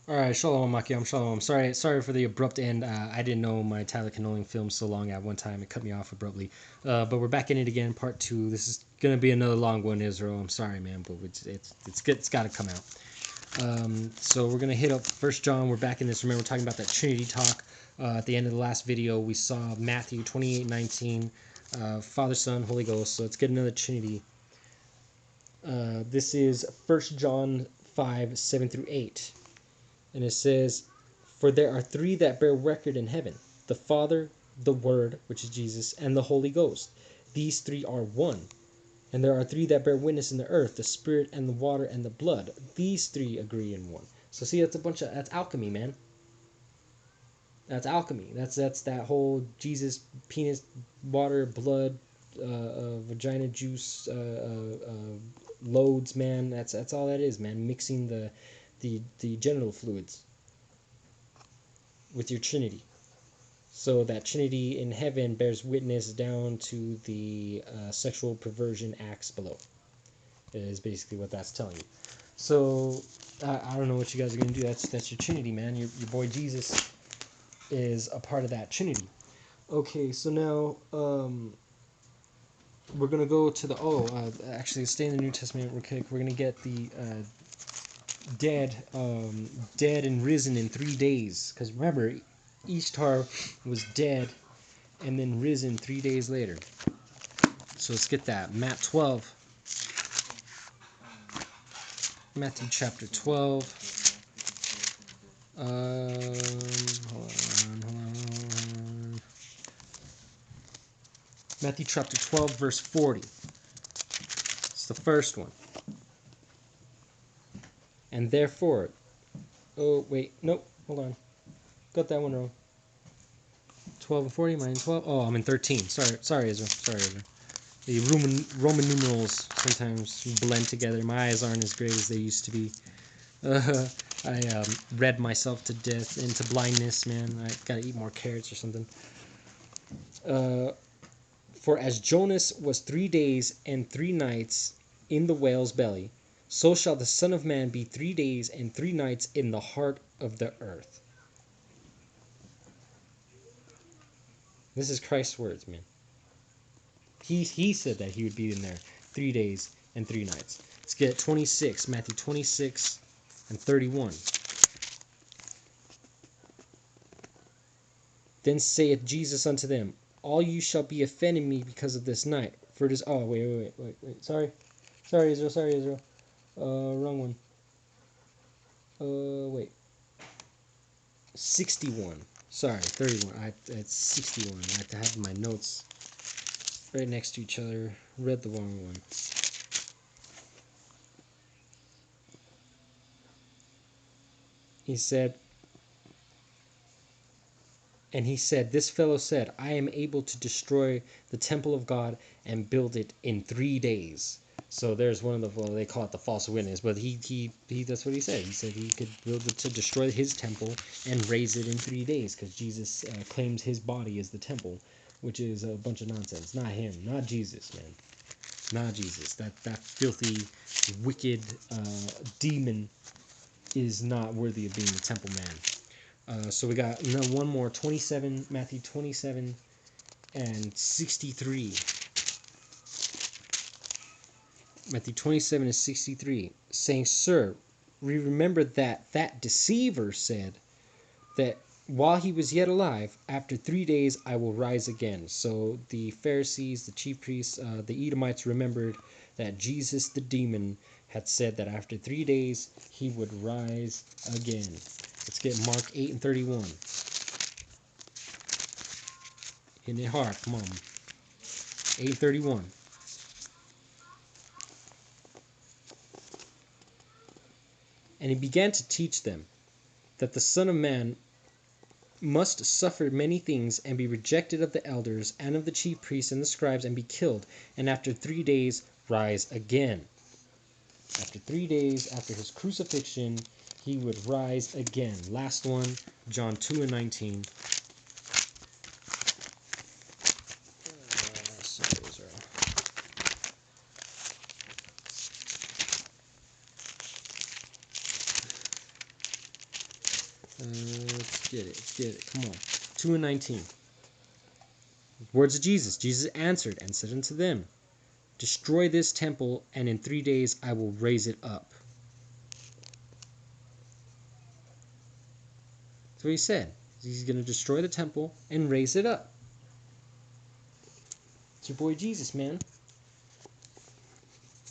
All right, shalom, Makiam, shalom. Sorry for the abrupt end. I didn't know my Tyler Canoling filmed so long at one time. It cut me off abruptly. But we're back in it again, part 2. This is gonna be another long one, Israel. I'm sorry, man, but it's good. It's got to come out. So we're gonna hit up First John. We're back in this. Remember, we're talking about that Trinity talk. At the end of the last video, we saw Matthew 28:19, Father, Son, Holy Ghost. So let's get another Trinity. This is First John 5:7-8. And it says, "For there are three that bear record in heaven, the Father, the Word, which is Jesus, and the Holy Ghost. These three are one. And there are three that bear witness in the earth, the Spirit and the water and the blood. These three agree in one." So see, that's alchemy, man. That's alchemy. That's that whole Jesus, penis, water, blood, vagina juice, loads, man. That's all that is, man. Mixing the genital fluids with your Trinity. So that Trinity in heaven bears witness down to the sexual perversion acts below. Is basically what that's telling you. So I don't know what you guys are gonna do. That's your Trinity, man. Your boy Jesus is a part of that Trinity. Okay, so now we're gonna go to the actually stay in the New Testament real quick. We're gonna get the dead and risen in 3 days. Because remember, Ishtar was dead and then risen 3 days later. So let's get that. Matthew chapter 12. Hold on. Matthew chapter 12, verse 40. It's the first one. "And therefore..." Oh, wait. Nope. Hold on. Got that one wrong. 12 and 40. Am I in 12? Oh, I'm in 13. Sorry, Israel. The Roman numerals sometimes blend together. My eyes aren't as great as they used to be. I read myself to death into blindness, man. I gotta eat more carrots or something. "For as Jonas was 3 days and 3 nights in the whale's belly, so shall the Son of Man be 3 days and 3 nights in the heart of the earth." This is Christ's words, man. He said that he would be in there 3 days and 3 nights. Let's get 26, Matthew 26 and 31. "Then saith Jesus unto them, All you shall be offended me because of this night. For it is..." Oh, wait. Sorry, Israel. Wrong one. Wait. 61. Sorry, 31. It's 61. I have my notes right next to each other. Read the wrong one. He said, "This fellow said, I am able to destroy the temple of God and build it in 3 days." So there's one of the, well, they call it the false witness, but he that's what he said. He said he could build it to destroy his temple and raise it in 3 days, because Jesus claims his body is the temple, which is a bunch of nonsense. Not him, not Jesus, man. Not Jesus. That filthy, wicked demon is not worthy of being the temple man. So we got one more, 27, Matthew 27 and 63. Matthew 27 and 63, saying, "Sir, we remember that deceiver said that while he was yet alive, after 3 days I will rise again." So the Pharisees, the chief priests, the Edomites remembered that Jesus the demon had said that after 3 days he would rise again. Let's get Mark 8 and 31. Hitting it hard, come on. 8:31. "And he began to teach them that the Son of Man must suffer many things, and be rejected of the elders, and of the chief priests and the scribes, and be killed, and after 3 days rise again." After 3 days, after his crucifixion, he would rise again. Last one, John 2 and 19. Let's get it. Let's get it. Come on. 2 and 19. Words of Jesus. Jesus answered and said unto them, destroy this temple, and in 3 days I will raise it up. That's what he said. He's going to destroy the temple and raise it up. It's your boy Jesus, man.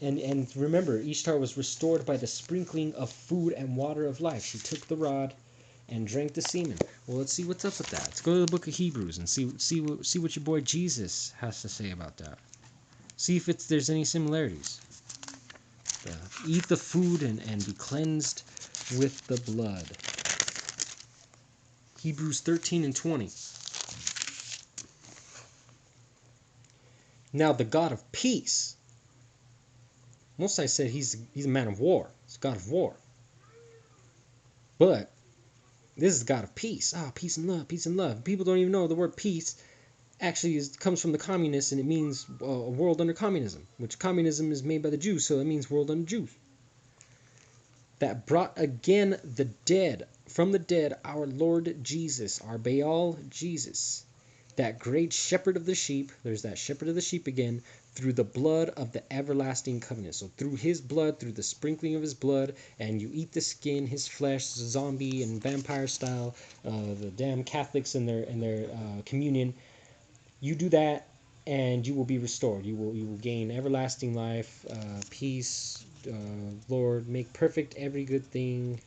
And remember, Ishtar was restored by the sprinkling of food and water of life. She took the rod and drank the semen. Well, let's see what's up with that. Let's go to the book of Hebrews and see what your boy Jesus has to say about that. See if there's any similarities. Eat the food and be cleansed with the blood. Hebrews 13 and 20. Now the God of peace. Most I said he's a man of war. He's a God of war. But this is the God of peace. Peace and love, peace and love. People don't even know the word peace actually comes from the communists, and it means a world under communism, which communism is made by the Jews, so it means world under Jews. That brought again the dead from the dead, our Lord Jesus, our Baal Jesus, that great shepherd of the sheep. There's that shepherd of the sheep again, through the blood of the everlasting covenant. So through his blood, through the sprinkling of his blood, and you eat the skin, his flesh, zombie and vampire style, the damn Catholics in their communion. You do that, and you will be restored. You will gain everlasting life, peace. Lord, make perfect every good thing,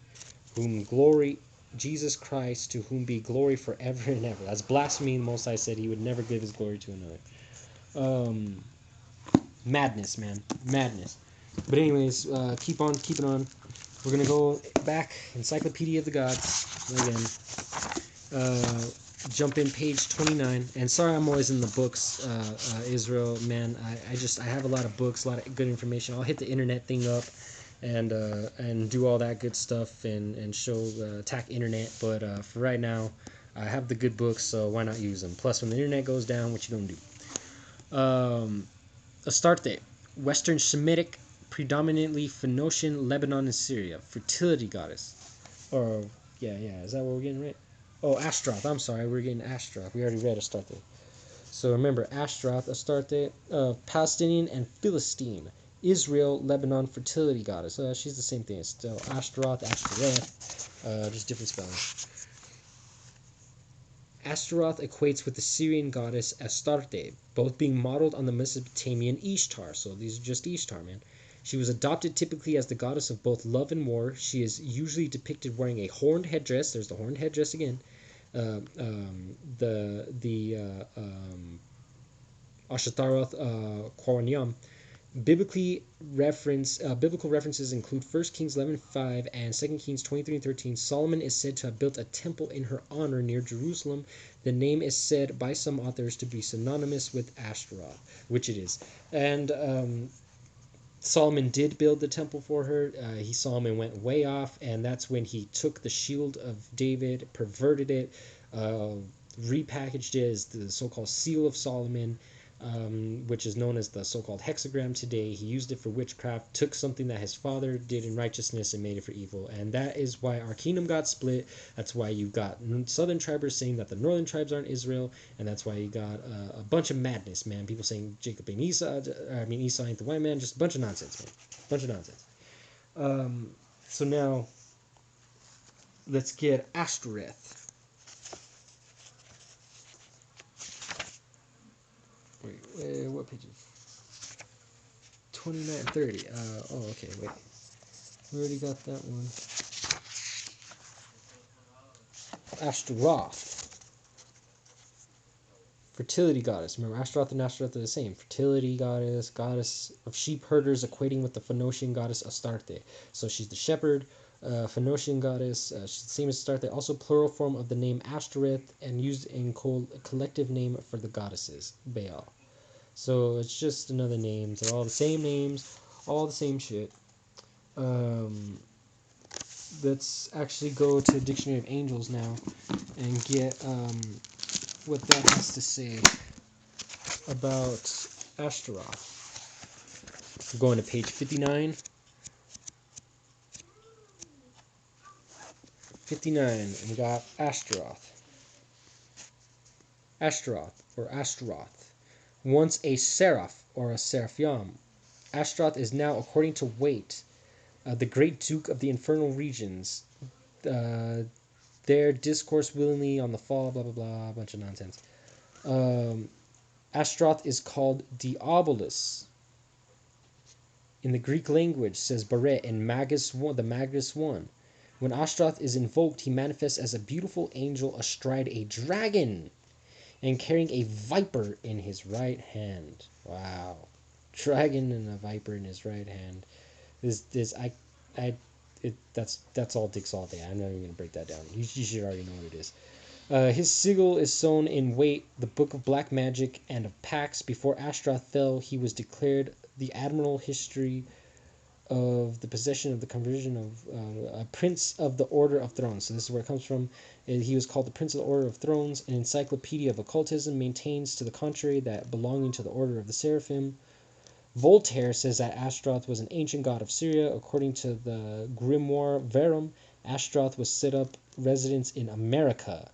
whom glory, Jesus Christ, to whom be glory forever and ever. That's blasphemy. The Most High said he would never give his glory to another. Madness, man, madness. But anyways, keep on keeping on. We're gonna go back, Encyclopedia of the Gods again. Jump in page 29. And sorry, I'm always in the books, Israel, man. I have a lot of books, a lot of good information. I'll hit the internet thing up and do all that good stuff and show attack internet. But for right now, I have the good books, so why not use them? Plus, when the internet goes down, what you gonna do? Astarte, Western Semitic, predominantly Phoenician, Lebanon, and Syria. Fertility goddess. Or, yeah, is that what we're getting right? Oh, Ashtaroth. I'm sorry, we're getting Ashtaroth. We already read Astarte. So remember, Ashtaroth, Astarte, Palestinian and Philistine. Israel, Lebanon, fertility goddess. She's the same thing. It's still Ashtaroth, Ashtoreth, just different spelling. Ashtaroth equates with the Syrian goddess Astarte, both being modeled on the Mesopotamian Ishtar. So these are just Ishtar, man. She was adopted typically as the goddess of both love and war. She is usually depicted wearing a horned headdress. There's the horned headdress again. Ashtaroth Kwaranyam. Biblical references include 1 Kings 11:5 and 2 Kings 23:13. Solomon is said to have built a temple in her honor near Jerusalem. The name is said by some authors to be synonymous with Ashtaroth, which it is. And Solomon did build the temple for her. Solomon went way off, and that's when he took the shield of David, perverted it, repackaged it as the so-called Seal of Solomon, which is known as the so-called hexagram today. He used it for witchcraft, took something that his father did in righteousness and made it for evil. And that is why our kingdom got split. That's why you've got southern tribers saying that the northern tribes aren't Israel. And that's why you got a bunch of madness, man. People saying Jacob and Esau, Esau ain't the white man. Just a bunch of nonsense, man. Bunch of nonsense. So now, let's get Ashtoreth. Wait, what page is 29:30? Okay, wait. We already got that one. Ashtaroth. Fertility goddess. Remember, Ashtaroth and Ashtaroth are the same. Fertility goddess, goddess of sheep herders, equating with the Phoenician goddess Astarte. So she's the shepherd, Phoenician goddess. She's the same as Astarte. Also plural form of the name Ashtoreth and used in collective name for the goddesses, Baal. So it's just another name. They're all the same names, all the same shit. Let's actually go to Dictionary of Angels now and get what that has to say about Ashtaroth. We're going to page 59. 59, and we got Ashtaroth. Ashtaroth, or Ashtaroth. Once a seraph, or a seraphim. Ashtaroth is now, according to Waite, the great duke of the infernal regions. Their discourse willingly on the fall, blah blah blah, a bunch of nonsense. Ashtaroth is called Diabolus in the Greek language, says Barrett in Magus 1, the Magus 1. When Ashtaroth is invoked, he manifests as a beautiful angel astride a dragon and carrying a viper in his right hand. Wow. Dragon and a viper in his right hand. That's all dicks all day. I'm not even gonna break that down. You should already know what it is. His sigil is sewn in Waite, the Book of Black Magic and of Pax. Before Ashtaroth fell, he was declared the admiral history of the possession of the conversion of a Prince of the Order of Thrones. So this is where it comes from. He was called the Prince of the Order of Thrones. An encyclopedia of occultism maintains to the contrary that belonging to the Order of the Seraphim. Voltaire says that Ashtaroth was an ancient god of Syria. According to the Grimoire Verum, Ashtaroth was set up residence in America.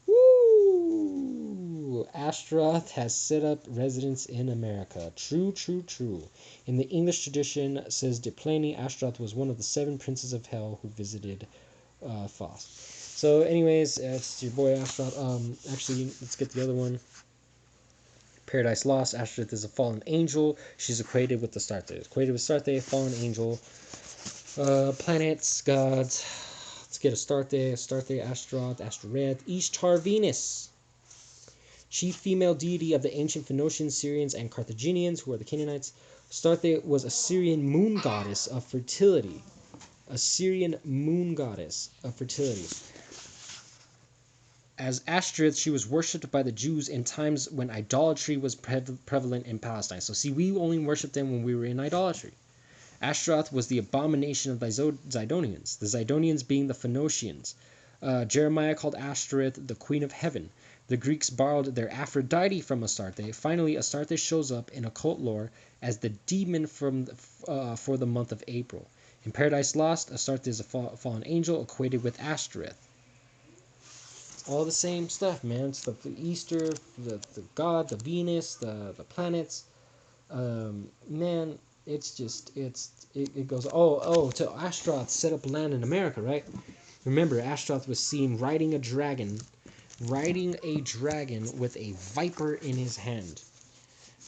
Woo! Ashtaroth has set up residence in America. True, true, true. In the English tradition, says De Pliny, Ashtaroth was one of the 7 princes of hell who visited Foss. So, anyways, it's your boy Ashtaroth. Actually, let's get the other one. Paradise Lost. Ashtaroth is a fallen angel. She's equated with Astarte. Equated with Astarte, fallen angel. Planets, gods. Let's get Astarte, Ashtaroth, Ashtoreth. Ishtar, Venus. Chief female deity of the ancient Phoenicians, Syrians, and Carthaginians, who are the Canaanites. Astarte was a Syrian moon goddess of fertility. A Syrian moon goddess of fertility. As Ashtoreth, she was worshipped by the Jews in times when idolatry was prevalent in Palestine. So see, we only worshipped them when we were in idolatry. Ashtaroth was the abomination of the Zidonians, the Zidonians being the Phoenicians. Jeremiah called Ashtoreth the Queen of Heaven. The Greeks borrowed their Aphrodite from Astarte. Finally, Astarte shows up in occult lore as the demon for the month of April. In Paradise Lost, Astarte is a fallen angel equated with Ashtoreth. All the same stuff, man. It's the Easter, the god, the Venus, the planets. Man, it's just it goes. To Ashtaroth set up land in America, right? Remember, Ashtaroth was seen riding a dragon with a viper in his hand.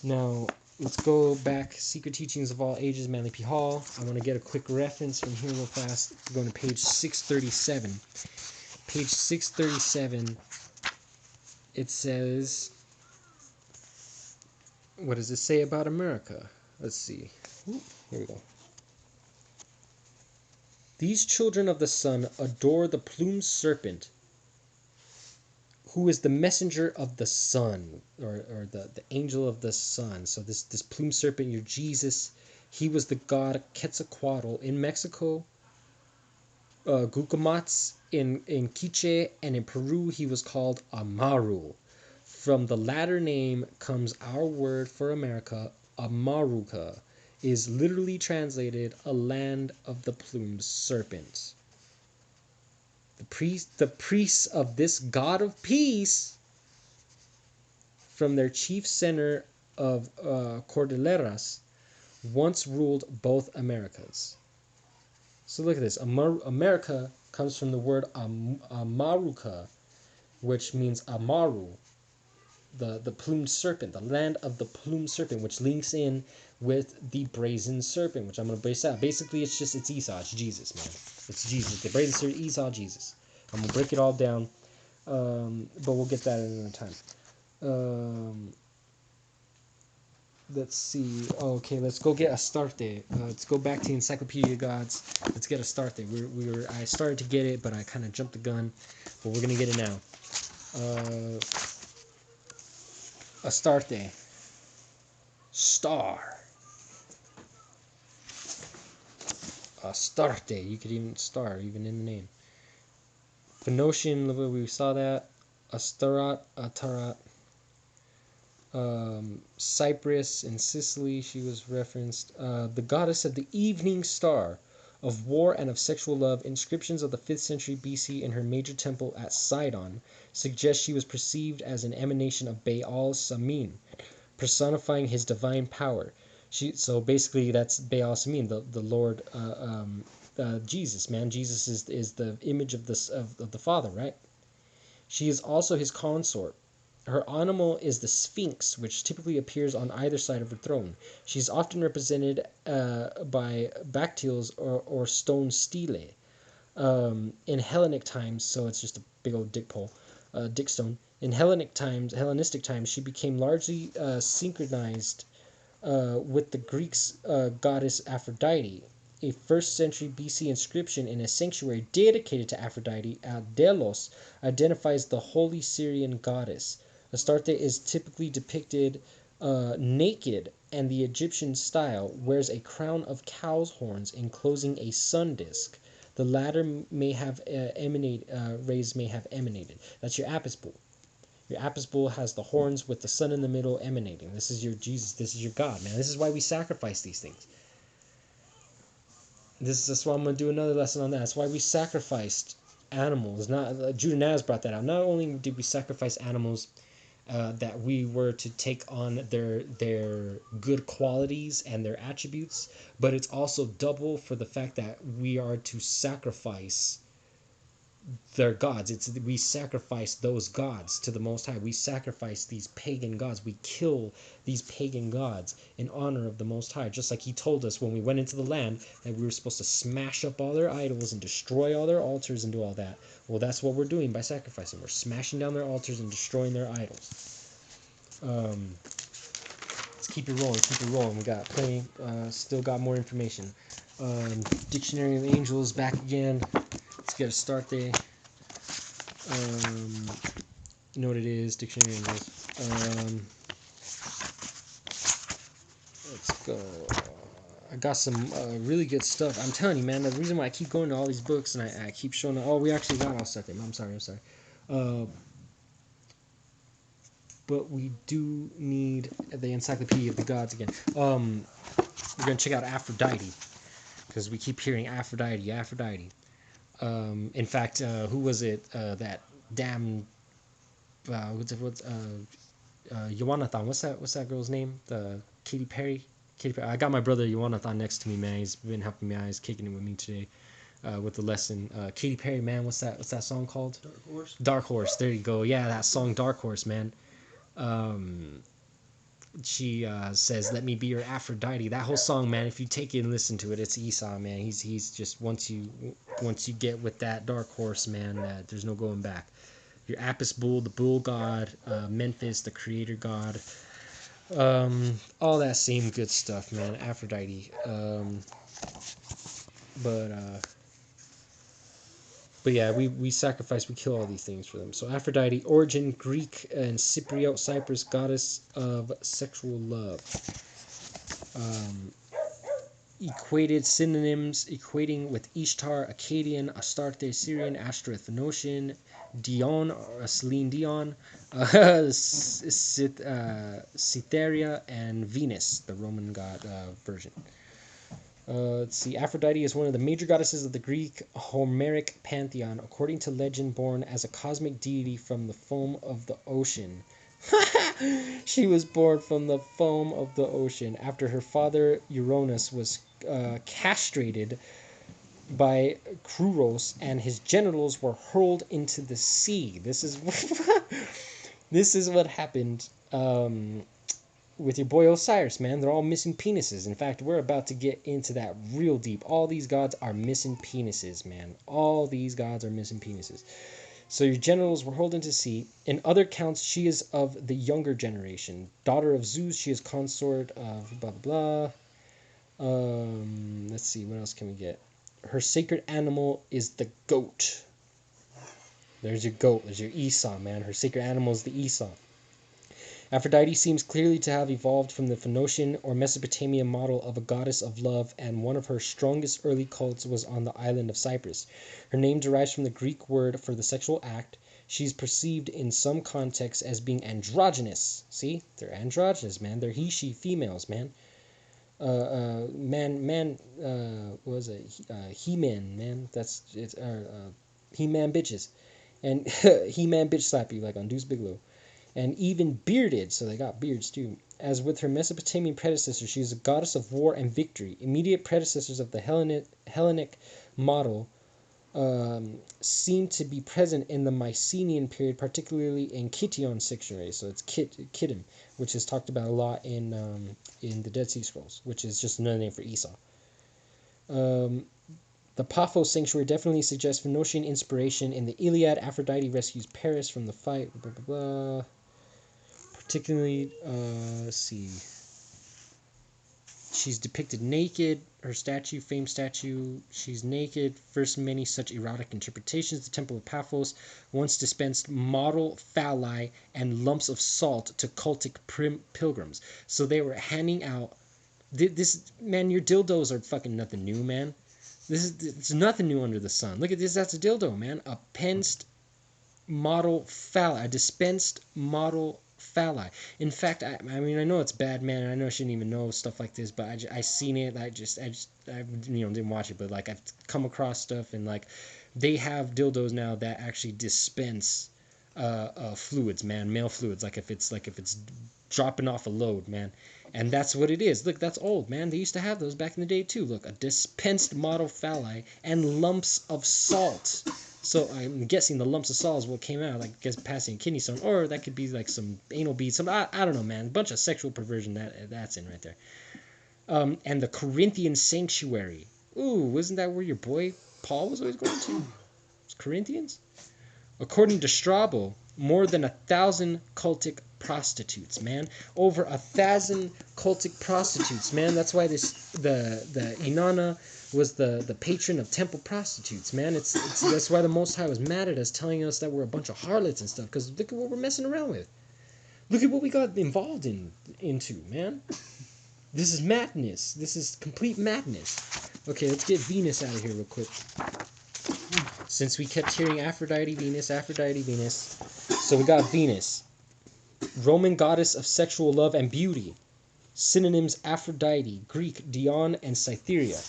Now let's go back. Secret Teachings of All Ages, Manly P. Hall. I want to get a quick reference from here real fast. Going to page 637. Page 637, it says, what does it say about America? Let's see. Ooh, here we go. These children of the sun adore the plumed serpent, who is the messenger of the sun, or the angel of the sun. So this plumed serpent, your Jesus, he was the god Quetzalcoatl in Mexico. Gucumatz in Quiche, and in Peru he was called Amaru. From the latter name comes our word for America, Amaruca, is literally translated a land of the plumed serpent. The priests of this god of peace, from their chief center of Cordilleras, once ruled both Americas. So look at this. America comes from the word Amaruca, which means Amaru, the plumed serpent, the land of the plumed serpent, which links in with the brazen serpent, which I'm going to base out. Basically, it's Esau. It's Jesus, man. It's Jesus. The brazen serpent, Esau, Jesus. I'm going to break it all down, but we'll get that at another time. Let's see. Okay, let's go get Astarte. Let's go back to the Encyclopedia Gods. Let's get Astarte. I started to get it, but I kind of jumped the gun. But we're gonna get it now. Astarte. Star. Astarte. You could even star, even in the name. Phoenician. We saw that. Atarat. Cyprus and Sicily, she was referenced. The goddess of the evening star, of war and of sexual love. Inscriptions of the 5th century BC in her major temple at Sidon suggest she was perceived as an emanation of Baal Samin, personifying his divine power. So basically that's Baal Samin, the Lord, Jesus, man. Jesus is the image of the Father, right? She is also his consort. Her animal is the Sphinx, which typically appears on either side of her throne. She is often represented by bacteals or stone stele. In Hellenic times, so it's just a big old dick pole, dick stone. In Hellenistic times, she became largely synchronized with the Greeks' goddess Aphrodite. A 1st century BC inscription in a sanctuary dedicated to Aphrodite at Delos identifies the holy Syrian goddess. Astarte is typically depicted naked, and the Egyptian style wears a crown of cow's horns enclosing a sun disk. The latter rays may have emanated. That's your Apis bull. Your Apis bull has the horns with the sun in the middle emanating. This is your Jesus. This is your God, man. This is why we sacrifice these things. That's why I'm going to do another lesson on that. That's why we sacrificed animals. Judah Naz brought that out. Not only did we sacrifice animals that we were to take on their good qualities and their attributes, but it's also double for the fact that we are to sacrifice their gods. We sacrifice those gods to the Most High. We sacrifice these pagan gods. We kill these pagan gods in honor of the Most High. Just like he told us when we went into the land that we were supposed to smash up all their idols and destroy all their altars and do all that. Well, that's what we're doing by sacrificing. We're smashing down their altars and destroying their idols. Let's keep it rolling. Keep it rolling. We got plenty. Still got more information. Dictionary of Angels back again. Let's get a start there. You know what it is, Dictionary of Angels. Let's go. I got some really good stuff. I'm telling you, man, the reason why I keep going to all these books and I keep showing them. Oh, we actually got all stuff. I'm sorry. But we do need the Encyclopedia of the Gods again. We're going to check out Aphrodite, because we keep hearing Aphrodite. In fact, who was it? That damn Jonathan. What's that girl's name? The Katy Perry. I got my brother Jonathan next to me, man. He's been helping me out. He's kicking it with me today with the lesson. Katy Perry, man. What's that song called? Dark Horse. Dark Horse. There you go. Yeah, that song Dark Horse, man. She says, "Let me be your Aphrodite." That whole song, man. If you take it and listen to it, it's Esau, man. He's just once you get with that dark horse, man, there's no going back. Your Apis bull, the bull god, Memphis, the creator god, all that same good stuff, man. Aphrodite, But yeah, we sacrifice, we kill all these things for them. So Aphrodite, origin Greek and Cypriot, Cyprus, goddess of sexual love. Equated synonyms, equating with Ishtar, Akkadian, Astarte, Syrian, Asherah, Phoenician, Dion, or Celine Dion, Cytherea, and Venus, the Roman god version. Let's see. Aphrodite is one of the major goddesses of the Greek Homeric pantheon, according to legend born as a cosmic deity from the foam of the ocean. She was born from the foam of the ocean after her father Uranus was castrated by Kruros and his genitals were hurled into the sea. This is what happened with your boy Osiris, man. They're all missing penises. In fact, we're about to get into that real deep. All these gods are missing penises, man. All these gods are missing penises. So your genitals were hurled into sea. In other accounts, she is of the younger generation. Daughter of Zeus, she is consort of blah, blah, blah. Let's see, what else can we get? Her sacred animal is the goat. There's your goat. There's your Esau, man. Her sacred animal is the Esau. Aphrodite seems clearly to have evolved from the Phoenician or Mesopotamian model of a goddess of love, and one of her strongest early cults was on the island of Cyprus. Her name derives from the Greek word for the sexual act. She's perceived in some contexts as being androgynous. See? They're androgynous, man. They're he, she, females, man. what was it? He-Man, man. That's it's He-Man bitches, and He-Man bitch slap you like on Deuce Bigalow, and even bearded. So they got beards too. As with her Mesopotamian predecessor, she is a goddess of war and victory. Immediate predecessors of the Hellenic model seem to be present in the Mycenaean period, particularly in Kition sanctuary. So it's Kittim, which is talked about a lot in the Dead Sea Scrolls, which is just another name for Esau. The Paphos sanctuary definitely suggests Phoenician inspiration. In the Iliad, Aphrodite rescues Paris from the fight. Blah, blah, blah. Particularly, let's see. She's depicted naked. Her statue, famed statue, she's naked. First many such erotic interpretations. The Temple of Paphos once dispensed model phalli and lumps of salt to cultic pilgrims. So they were handing out this. Man, your dildos are fucking nothing new, man. It's nothing new under the sun. Look at this. That's a dildo, man. A dispensed model phalli. In fact, I mean, I know it's bad, man. I know I shouldn't even know stuff like this, but I seen it. I didn't watch it, but like I've come across stuff, and like they have dildos now that actually dispense fluids, man, male fluids. Like if it's dropping off a load, man. And that's what it is. Look, that's old, man. They used to have those back in the day too. Look, a dispensed model phalli and lumps of salt. So I'm guessing the lumps of salt is what came out, like guess passing kidney stone, or that could be like some anal beads. I don't know, man. A bunch of sexual perversion that's in right there. And the Corinthian sanctuary. Ooh, wasn't that where your boy Paul was always going to? It's Corinthians. According to Strabo, more than 1,000 cultic prostitutes, man. Over 1,000 cultic prostitutes, man. That's why the Inanna was the patron of temple prostitutes, man. It's that's why the Most High was mad at us, telling us that we're a bunch of harlots and stuff. Because look at what we're messing around with. Look at what we got involved into, man. This is madness. This is complete madness. Okay, let's get Venus out of here real quick. Since we kept hearing Aphrodite, Venus, so we got Venus, Roman goddess of sexual love and beauty. Synonyms: Aphrodite, Greek Dion, and Cytherea.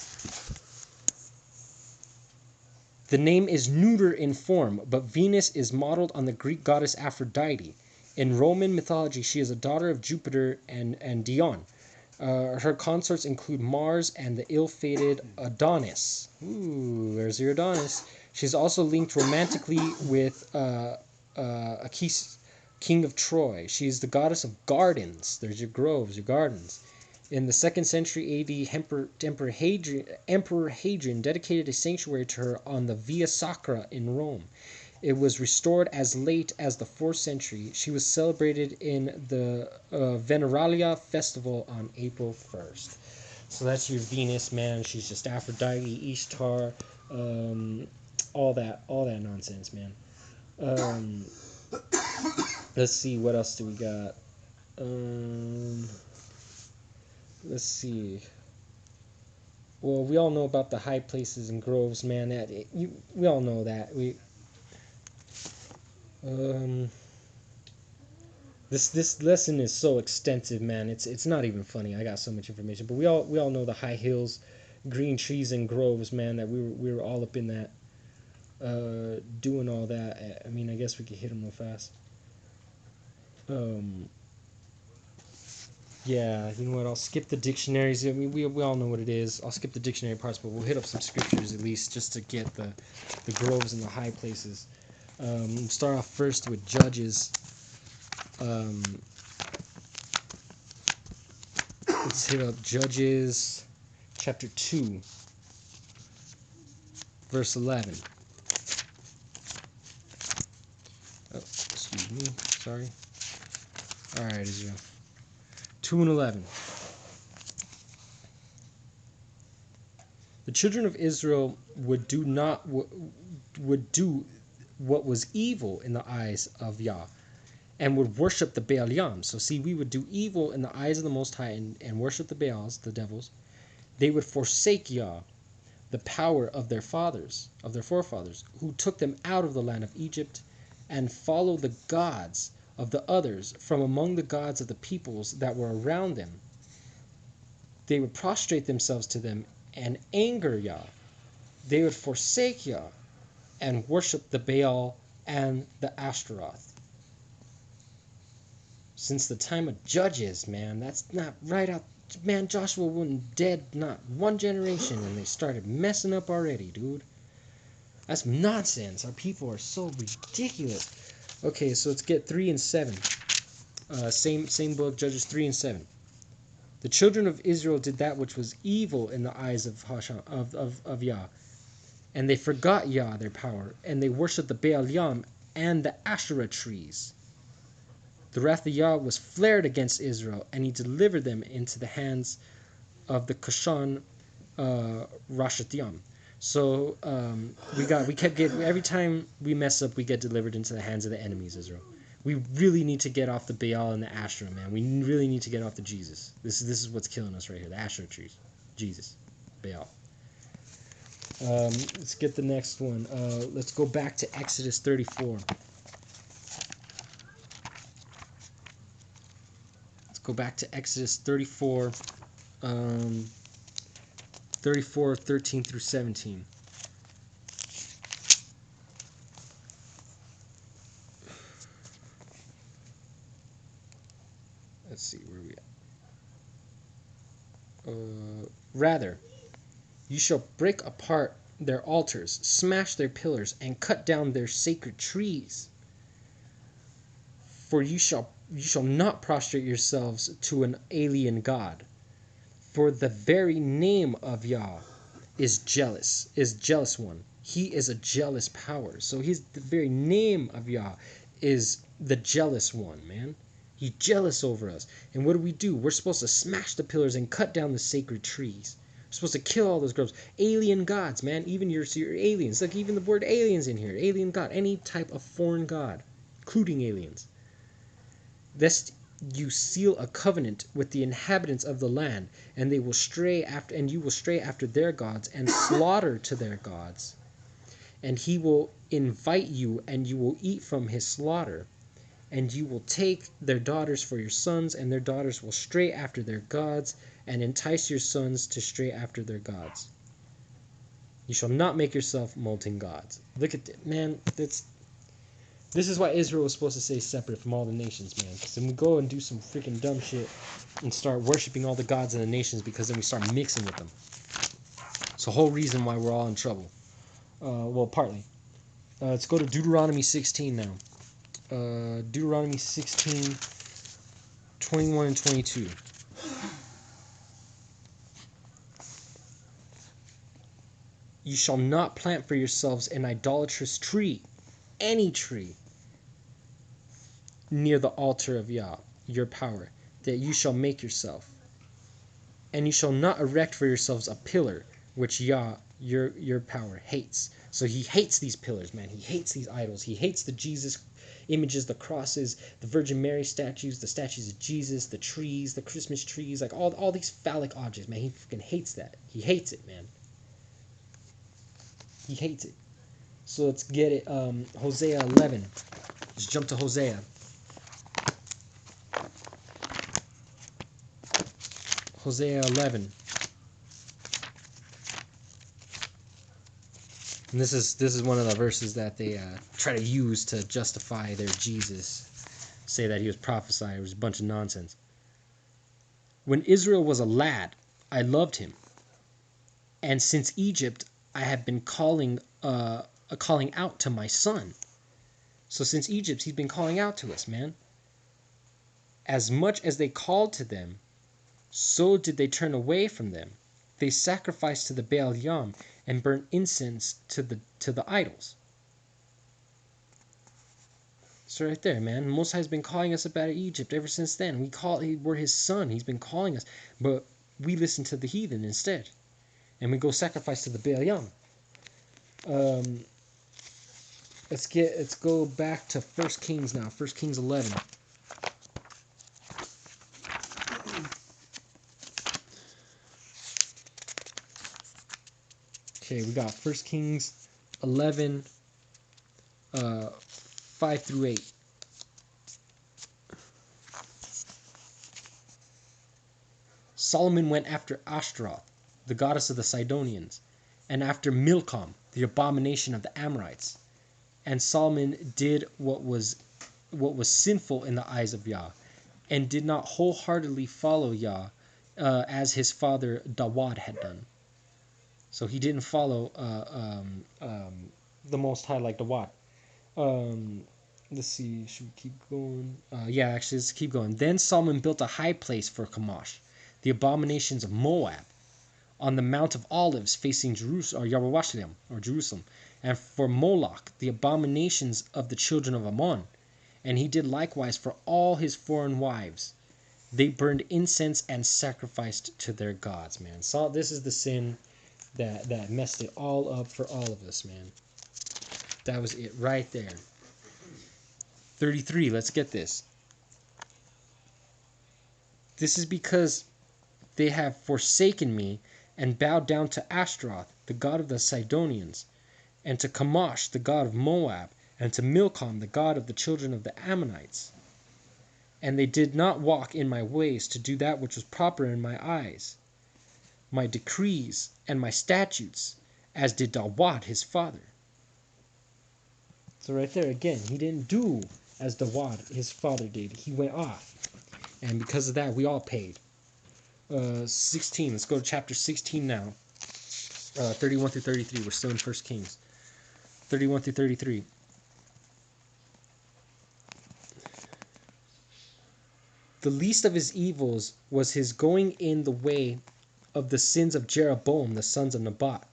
The name is neuter in form, but Venus is modeled on the Greek goddess Aphrodite. In Roman mythology, she is a daughter of Jupiter and Dion. Her consorts include Mars and the ill-fated Adonis. Ooh, there's your Adonis. She's also linked romantically with Achesis, king of Troy. She is the goddess of gardens. There's your groves, your gardens. In the 2nd century AD, Emperor Hadrian dedicated a sanctuary to her on the Via Sacra in Rome. It was restored as late as the 4th century. She was celebrated in the Veneralia festival on April 1st. So that's your Venus, man. She's just Aphrodite, Ishtar, all that nonsense, man. Let's see, what else do we got? Let's see. Well, we all know about the high places and groves, man. We all know that. This lesson is so extensive, man. It's not even funny. I got so much information, but we all know the high hills, green trees and groves, man. That we were all up in that, doing all that. I mean, I guess we could hit them real fast. Yeah, you know what? I'll skip the dictionaries. I mean, we all know what it is. I'll skip the dictionary parts, but we'll hit up some scriptures at least, just to get the groves and the high places. Start off first with Judges. Let's hit up Judges chapter 2, verse 11. Oh, excuse me. Sorry. All right, Israel. 2 and 11. The children of Israel would do what was evil in the eyes of Yah, and would worship the Baalim. So see, we would do evil in the eyes of the Most High and worship the Baals, the devils. They would forsake Yah, the power of their forefathers, who took them out of the land of Egypt, and follow the gods of the others from among the gods of the peoples that were around them. they would prostrate themselves to them and anger Yah. They would forsake Yah and worship the Baal and the Ashtaroth. Since the time of Judges, man, that's not right out. Man, Joshua wasn't dead not one generation and they started messing up already, dude. That's nonsense. Our people are so ridiculous. Okay, so let's get 3 and 7. Same book, Judges 3 and 7. The children of Israel did that which was evil in the eyes of Yah, and they forgot Yah, their power, and they worshipped the Baal Yam and the Asherah trees. The wrath of Yah was flared against Israel, and he delivered them into the hands of the Kushan Rashatayim. So we kept getting, every time we mess up, we get delivered into the hands of the enemies, Israel. We really need to get off the Baal and the Asherah, man. We really need to get off the Jesus. This is what's killing us right here, the Asherah trees. Jesus, Baal. Let's get the next one. Let's go back to Exodus 34. Let's go back to Exodus 34, 34, 13 through 17. Let's see, where are we at? Rather, you shall break apart their altars, smash their pillars, and cut down their sacred trees. For you shall not prostrate yourselves to an alien god. For the very name of Yah is jealous one. He is a jealous power. So the very name of Yah is the jealous one, man. He's jealous over us. And what do? We're supposed to smash the pillars and cut down the sacred trees. We're supposed to kill all those groves. Alien gods, man. Even your aliens. Like even the word aliens in here. Alien god. Any type of foreign god, including aliens. Lest you seal a covenant with the inhabitants of the land, and they will stray after, and you will stray after their gods and slaughter to their gods. And he will invite you, and you will eat from his slaughter. And you will take their daughters for your sons, and their daughters will stray after their gods, and entice your sons to stray after their gods. You shall not make yourself molten gods. Look at that, man. This is why Israel was supposed to stay separate from all the nations, man. Because then we go and do some freaking dumb shit and start worshiping all the gods of the nations, because then we start mixing with them. It's the whole reason why we're all in trouble. Well, partly. Let's go to Deuteronomy 16 now. Deuteronomy 16, 21 and 22. You shall not plant for yourselves an idolatrous tree, any tree, near the altar of Yah, your power, that you shall make yourself. And you shall not erect for yourselves a pillar, which Yah, your power, hates. So he hates these pillars, man. He hates these idols. He hates the Jesus images, the crosses, the Virgin Mary statues, the statues of Jesus, the trees, the Christmas trees, like all these phallic objects, man. He freaking hates that. He hates it, man. He hates it. So let's get it. Hosea 11. Let's jump to Hosea. Hosea 11. And this is one of the verses that they try to use to justify their Jesus. Say that he was prophesied. It was a bunch of nonsense. When Israel was a lad, I loved him. And since Egypt, I have been calling out to my son. So since Egypt, he's been calling out to us, man. As much as they called to them, so did they turn away from them. They sacrificed to the Baal Yam and burnt incense to the idols. So right there, man. Most High's been calling us about Egypt ever since then. We're his son. He's been calling us, but we listen to the heathen instead, and we go sacrifice to the Baal Yam. Let's go back to 1 Kings now. 1 Kings 11. Okay, we got 1 Kings 11, 5 through 8. Solomon went after Ashtaroth, the goddess of the Sidonians, and after Milcom, the abomination of the Amorites. And Solomon did what was sinful in the eyes of Yah, and did not wholeheartedly follow Yah, as his father Dawad had done. So he didn't follow the Most High like Dawad. Let's see, should we keep going? Yeah, actually, let's keep going. Then Solomon built a high place for Chemosh, the abominations of Moab, on the Mount of Olives facing Jerusalem, and for Moloch, the abominations of the children of Ammon. And he did likewise for all his foreign wives. They burned incense and sacrificed to their gods, man. So this is the sin that messed it all up for all of us, man. That was it right there. 33, let's get this. This is because they have forsaken me and bowed down to Ashtaroth, the god of the Sidonians, and to Chemosh, the god of Moab, and to Milcom, the god of the children of the Ammonites. And they did not walk in my ways to do that which was proper in my eyes, my decrees and my statutes, as did Dawad his father. So right there again, he didn't do as Dawad his father did. He went off. And because of that, we all paid. 16. Let's go to chapter 16 now. 31 through 33. We're still in 1 Kings. 31 through 33. The least of his evils was his going in the way of the sins of Jeroboam, the sons of Nebat.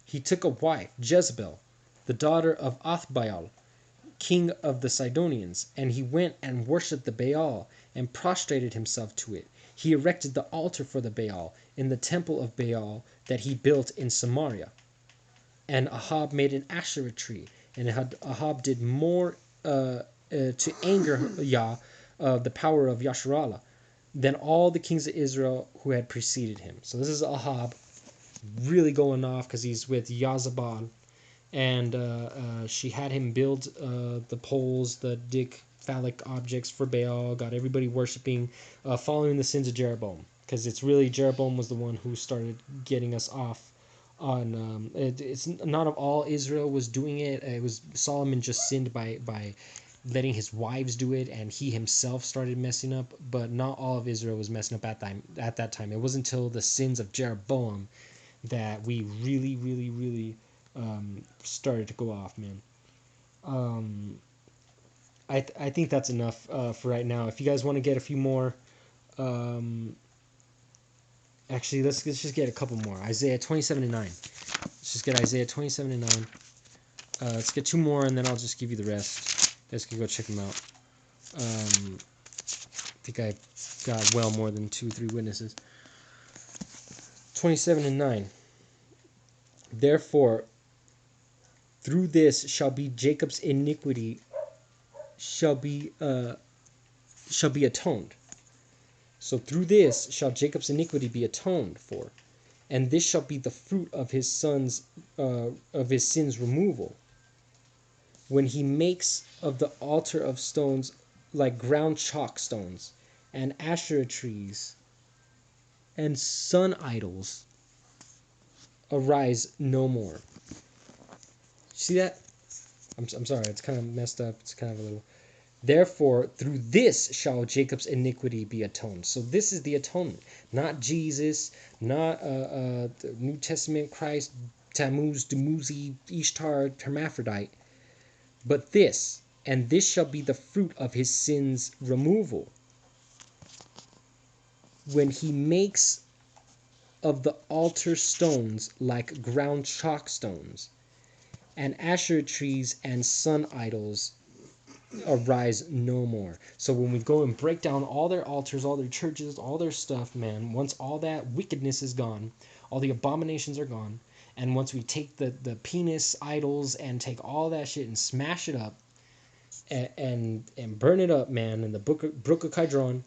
He took a wife, Jezebel, the daughter of Athbaal, king of the Sidonians, and he went and worshipped the Baal and prostrated himself to it. He erected the altar for the Baal in the temple of Baal that he built in Samaria. And Ahab made an Asherah tree, and Ahab did more to anger Yah, the power of Yasharallah, than all the kings of Israel who had preceded him. So this is Ahab really going off because he's with Yazabal. And she had him build the poles, the phallic objects for Baal, got everybody worshiping, following the sins of Jeroboam. Because it's really Jeroboam was the one who started getting us off on... it's not of all Israel was doing it. It was Solomon just sinned by letting his wives do it, and he himself started messing up. But not all of Israel was messing up at that time. It wasn't until the sins of Jeroboam that we really started to go off, man. I think that's enough for right now. If you guys want to get a few more, actually let's just get a couple more. Isaiah 27:9. Let's just get Isaiah 27:9. Let's get two more, and then I'll just give you the rest. You guys can go check them out. I think I got well more than 2-3 witnesses. 27:9. Therefore, through this shall be Jacob's iniquity shall be atoned. So through this shall Jacob's iniquity be atoned for, and this shall be the fruit of his sins removal. When he makes of the altar of stones like ground chalk stones, and Asherah trees, and sun idols arise no more. See that? I'm sorry, it's kind of messed up. It's kind of a little... Therefore, through this shall Jacob's iniquity be atoned. So this is the atonement. Not Jesus, not the New Testament Christ, Tammuz, Dumuzi, Ishtar, Hermaphrodite. But this, and this shall be the fruit of his sins removal. When he makes of the altar stones like ground chalk stones, and Asherah trees and sun idols arise no more. So when we go and break down all their altars, all their churches, all their stuff, man, once all that wickedness is gone, all the abominations are gone, and once we take the penis idols and take all that shit and smash it up and burn it up, man, in the Brook of Kidron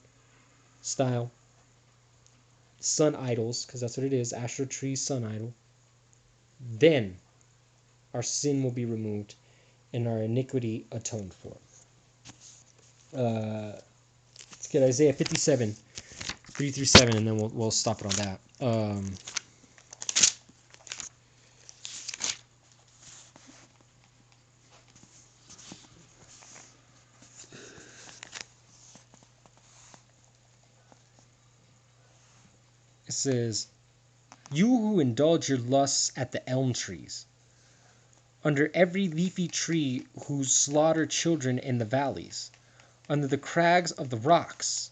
style, sun idols, because that's what it is, Asherah tree, sun idol, then our sin will be removed and our iniquity atoned for. Let's get Isaiah 57. 3 through 7, and then we'll stop it on that. It says, "You who indulge your lusts at the elm trees, under every leafy tree, who slaughter children in the valleys, under the crags of the rocks,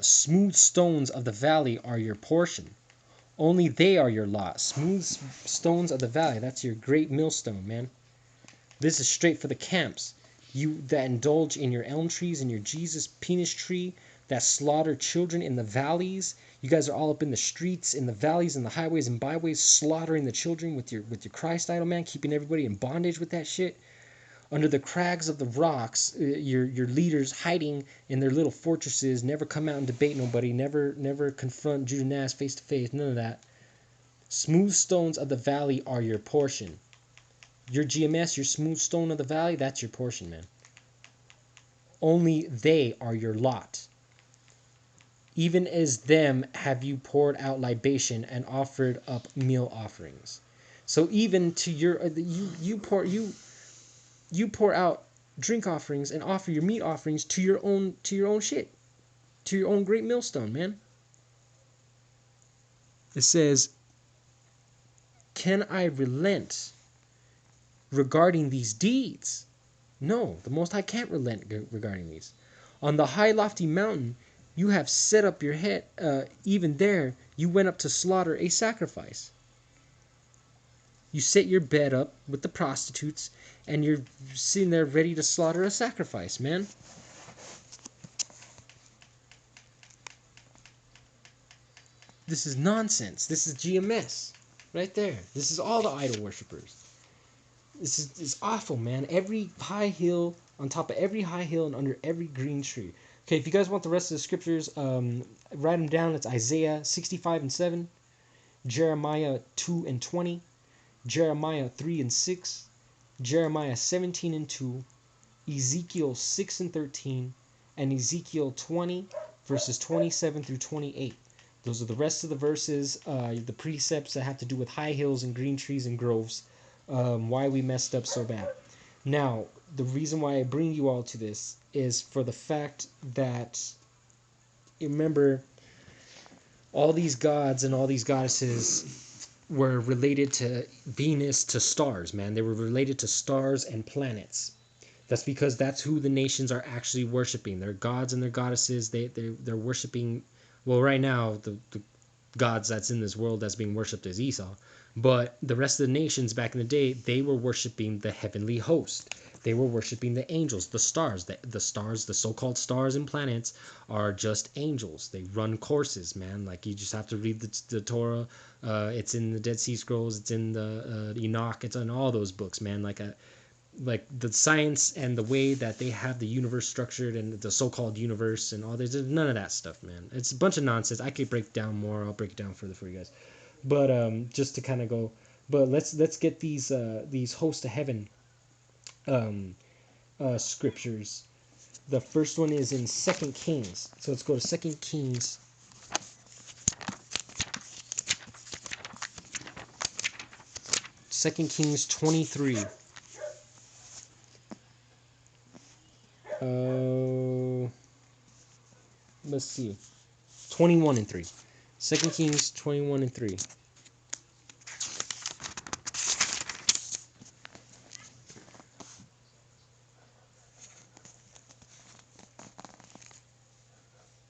smooth stones of the valley are your portion. Only they are your lot. Smooth stones of the valley. That's your great millstone, man. This is straight for the camps. You that indulge in your elm trees and your Jesus penis tree, that slaughter children in the valleys. You guys are all up in the streets, in the valleys, in the highways and byways, slaughtering the children with your Christ idol, man, keeping everybody in bondage with that shit. Under the crags of the rocks, your leaders hiding in their little fortresses, never come out and debate nobody, never confront Judas face to face, none of that. Smooth stones of the valley are your portion." Your GMS, your smooth stone of the valley, that's your portion, man. "Only they are your lot. Even as them have you poured out libation and offered up meal offerings." So even to your you pour out drink offerings and offer your meat offerings to your own shit, to your own great millstone, man. It says, "Can I relent regarding these deeds? No, the Most High can't relent regarding these. On the high lofty mountain you have set up your head, even there you went up to slaughter a sacrifice. You set your bed up with the prostitutes, and you're sitting there ready to slaughter a sacrifice, man." This is nonsense. This is GMS. Right there. This is all the idol worshippers. It's awful, man. Every high hill, on top of every high hill, and under every green tree. Okay, if you guys want the rest of the scriptures, write them down. It's Isaiah 65 and 7, Jeremiah 2 and 20, Jeremiah 3 and 6, Jeremiah 17 and 2, Ezekiel 6 and 13, and Ezekiel 20, verses 27 through 28. Those are the rest of the verses, the precepts that have to do with high hills and green trees and groves, why we messed up so bad. Now, the reason why I bring you all to this is for the fact that, remember, all these gods and all these goddesses were related to Venus, to stars, man. They were related to stars and planets. That's because that's who the nations are actually worshiping. Their gods and their goddesses, they're worshiping. Well, right now, the gods that's in this world that's being worshipped is Esau. But the rest of the nations back in the day, they were worshiping the heavenly host. They were worshiping the angels, the stars. The stars, the so-called stars and planets, are just angels. They run courses, man. Like, you just have to read the Torah. It's in the Dead Sea Scrolls. It's in the Enoch. It's in all those books, man. Like the science and the way that they have the universe structured and the so-called universe and all this, none of that stuff, man. It's a bunch of nonsense. I could break down more. I'll break it down further for you guys. But just to kind of go, but let's get these hosts of heaven scriptures. The first one is in 2 Kings. So let's go to 2 Kings. Second Kings 23. Let's see. 21 and 3. 2 Kings 21 and 3.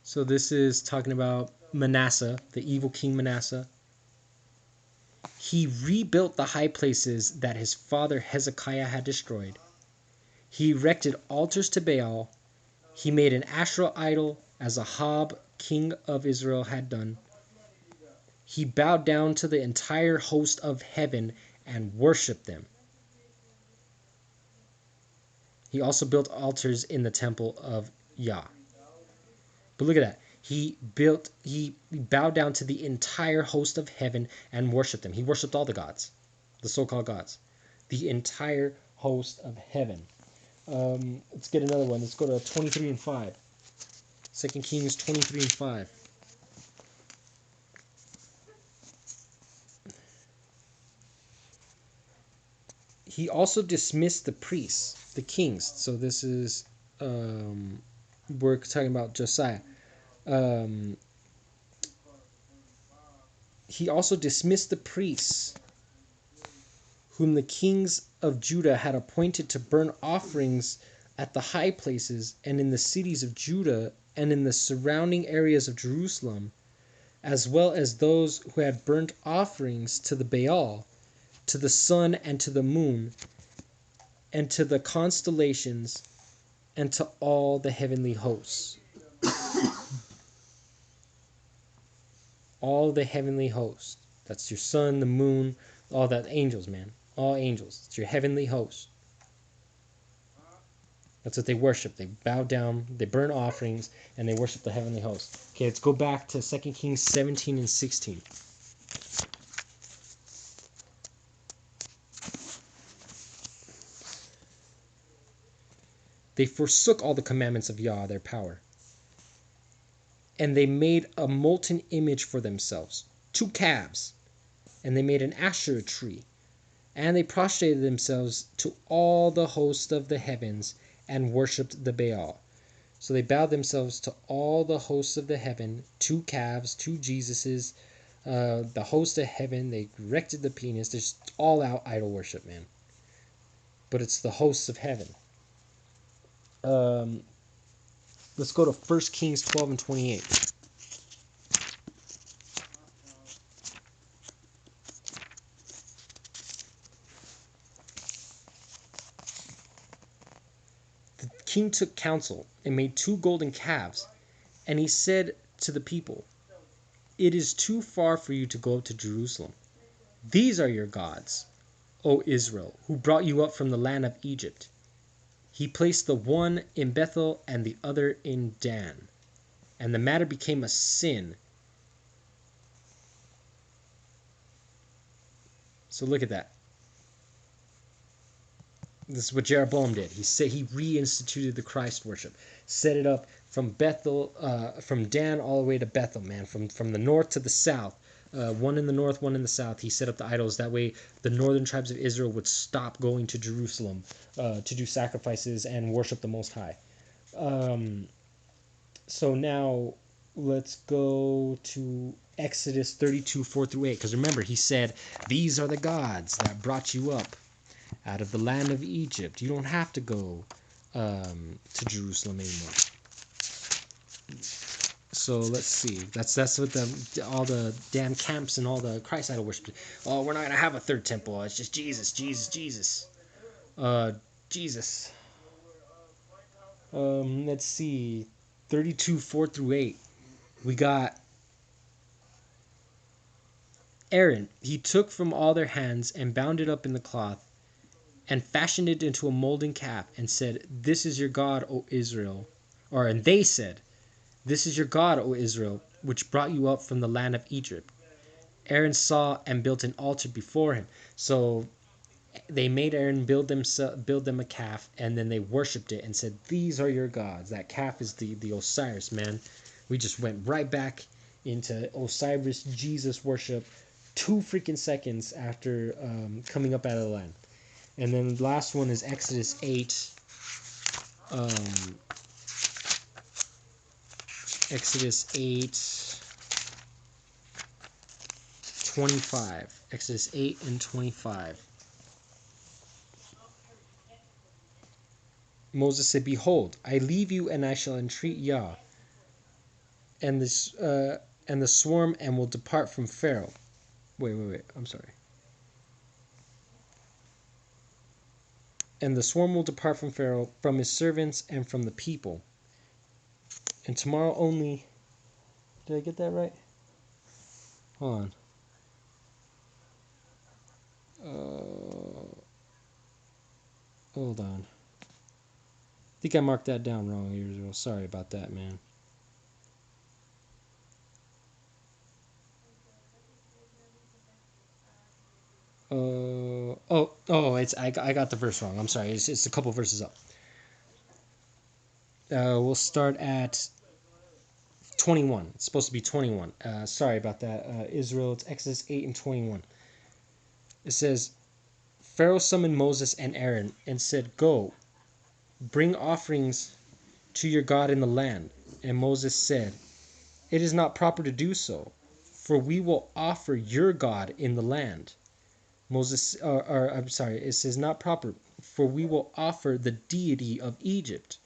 So this is talking about Manasseh, the evil king Manasseh. "He rebuilt the high places that his father Hezekiah had destroyed. He erected altars to Baal. He made an Asherah idol, as Ahab, king of Israel, had done. He bowed down to the entire host of heaven and worshipped them. He also built altars in the temple of Yah." But look at that. He bowed down to the entire host of heaven and worshipped them. He worshipped all the gods, the so-called gods. The entire host of heaven. Let's get another one. Let's go to 23 and 5. 2 Kings 23 and 5. He also dismissed the priests, the kings. So this is, we're talking about Josiah. Um, he also dismissed the priests whom the kings of Judah had appointed to burn offerings at the high places and in the cities of Judah and in the surrounding areas of Jerusalem, as well as those who had burnt offerings to the Baal, to the sun and to the moon, and to the constellations, and to all the heavenly hosts. All the heavenly hosts. That's your sun, the moon, all that. Angels, man. All angels. It's your heavenly host. That's what they worship. They bow down, they burn offerings, and they worship the heavenly host. Okay, let's go back to 2 Kings 17 and 16. They forsook all the commandments of Yah, their power, and they made a molten image for themselves, 2 calves, and they made an Asherah tree, and they prostrated themselves to all the host of the heavens and worshipped the Baal. So they bowed themselves to all the hosts of the heaven, 2 calves, 2 Jesuses, the host of heaven. They erected the penis. There's all out idol worship, man. But it's the hosts of heaven. Let's go to 1 Kings 12 and 28. The king took counsel and made 2 golden calves, and he said to the people, "It is too far for you to go up to Jerusalem. These are your gods, O Israel, who brought you up from the land of Egypt." He placed the one in Bethel and the other in Dan. And the matter became a sin. So look at that. This is what Jeroboam did. He said he reinstituted the Christ worship, set it up from Bethel, from Dan all the way to Bethel, man, from the north to the south. One in the north, one in the south. He set up the idols. That way, the northern tribes of Israel would stop going to Jerusalem to do sacrifices and worship the Most High. So now let's go to Exodus 32, 4 through 8. Because remember, he said, "These are the gods that brought you up out of the land of Egypt." You don't have to go to Jerusalem anymore. So let's see. That's what all the damn camps and all the Christ idol worship. Oh, we're not gonna have a third temple. It's just Jesus, Jesus, Jesus. Jesus. Let's see. 32, 4 through 8. We got Aaron. He took from all their hands and bound it up in the cloth and fashioned it into a molten calf and said, "This is your God, O Israel." And they said, "This is your God, O Israel, which brought you up from the land of Egypt." Aaron saw and built an altar before him. So they made Aaron build them a calf, and then they worshipped it and said, "These are your gods." That calf is the Osiris, man. We just went right back into Osiris Jesus worship 2 seconds after coming up out of the land. And then the last one is Exodus 8. Exodus 8, 25. Exodus 8 and 25. Moses said, "Behold, I leave you, and I shall entreat Yah, and the swarm, and will depart from Pharaoh." Wait. I'm sorry. "And the swarm will depart from Pharaoh, from his servants, and from the people. And tomorrow only." Did I get that right? Hold on. Hold on. I think I marked that down wrong years ago. Sorry about that, man. It's I got the verse wrong. I'm sorry. It's a couple verses up. We'll start at 21. It's supposed to be 21. Sorry about that. Israel, it's Exodus 8 and 21. It says, Pharaoh summoned Moses and Aaron and said, "Go, bring offerings to your God in the land." And Moses said, "It is not proper to do so, for we will offer your God in the land." I'm sorry, it says not proper, for we will offer the deity of Egypt.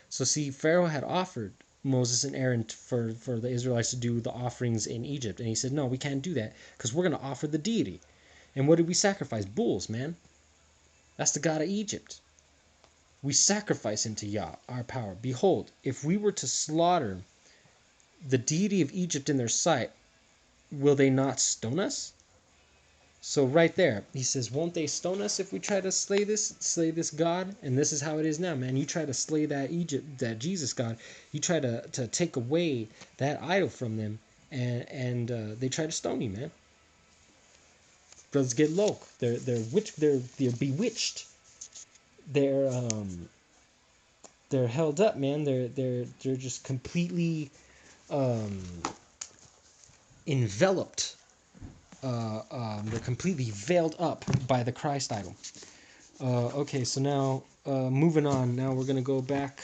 So see, Pharaoh had offered Moses and Aaron for the Israelites to do the offerings in Egypt. And he said, no, we can't do that because we're going to offer the deity. And what did we sacrifice? Bulls, man. That's the God of Egypt. We sacrifice him to Yah, our power. Behold, if we were to slaughter the deity of Egypt in their sight, will they not stone us? So right there, he says, won't they stone us if we try to slay this God? And this is how it is now, man. You try to slay that Jesus God. You try to take away that idol from them, and they try to stone you, man. Brothers get low. They're bewitched. They're held up, man. They're just completely enveloped. They're completely veiled up by the Christ idol. Okay, so now moving on. Now we're gonna go back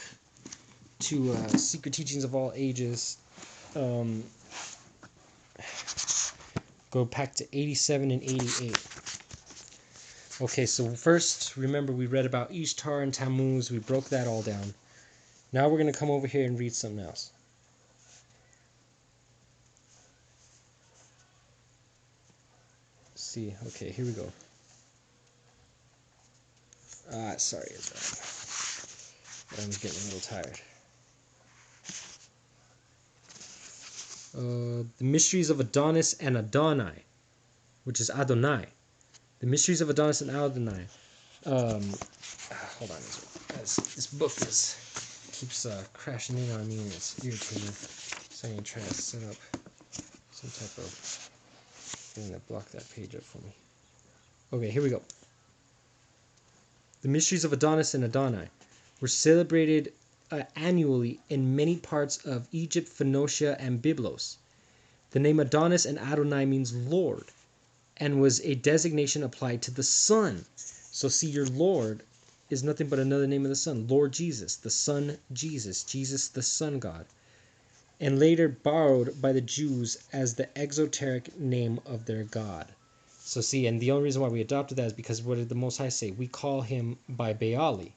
to Secret Teachings of All Ages. Go back to 87 and 88. Okay, so first, remember we read about Ishtar and Tammuz. We broke that all down. Now we're gonna come over here and read something else. Let's see, okay, here we go. Sorry, I'm getting a little tired. The mysteries of Adonis and Adonai, which is Adonai. The mysteries of Adonis and Adonai. Hold on, this book keeps crashing in on me and it's irritating. So I'm trying to set up some type of thing that blocked that page up for me. Okay, here we go. The mysteries of Adonis and Adonai were celebrated annually in many parts of Egypt, Phoenicia, and Byblos. The name Adonis and Adonai means Lord, and was a designation applied to the Son. So see, your Lord is nothing but another name of the Son. Lord Jesus, the Son Jesus, Jesus the Son God. And later borrowed by the Jews as the exoteric name of their God. So see, and the only reason why we adopted that is because what did the Most High say? We call him by Baali.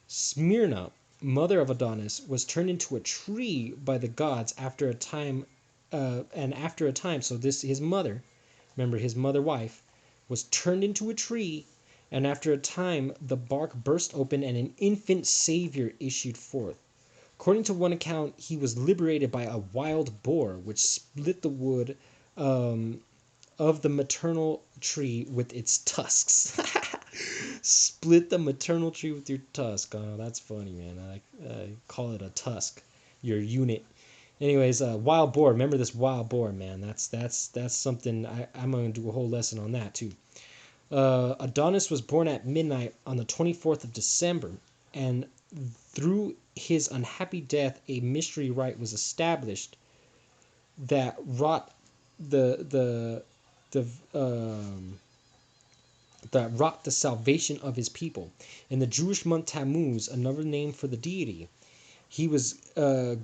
Smyrna, mother of Adonis, was turned into a tree by the gods after a time, so his mother, remember his wife, was turned into a tree, and after a time the bark burst open and an infant savior issued forth. According to one account, he was liberated by a wild boar, which split the wood of the maternal tree with its tusks. Split the maternal tree with your tusk. Oh, that's funny, man. I call it a tusk. Your unit. Anyways, wild boar. Remember this wild boar, man. That's something. I'm gonna do a whole lesson on that too. Adonis was born at midnight on the 24th of December, and through his unhappy death, a mystery rite was established that wrought the salvation of his people. In the Jewish month Tammuz, another name for the deity, he was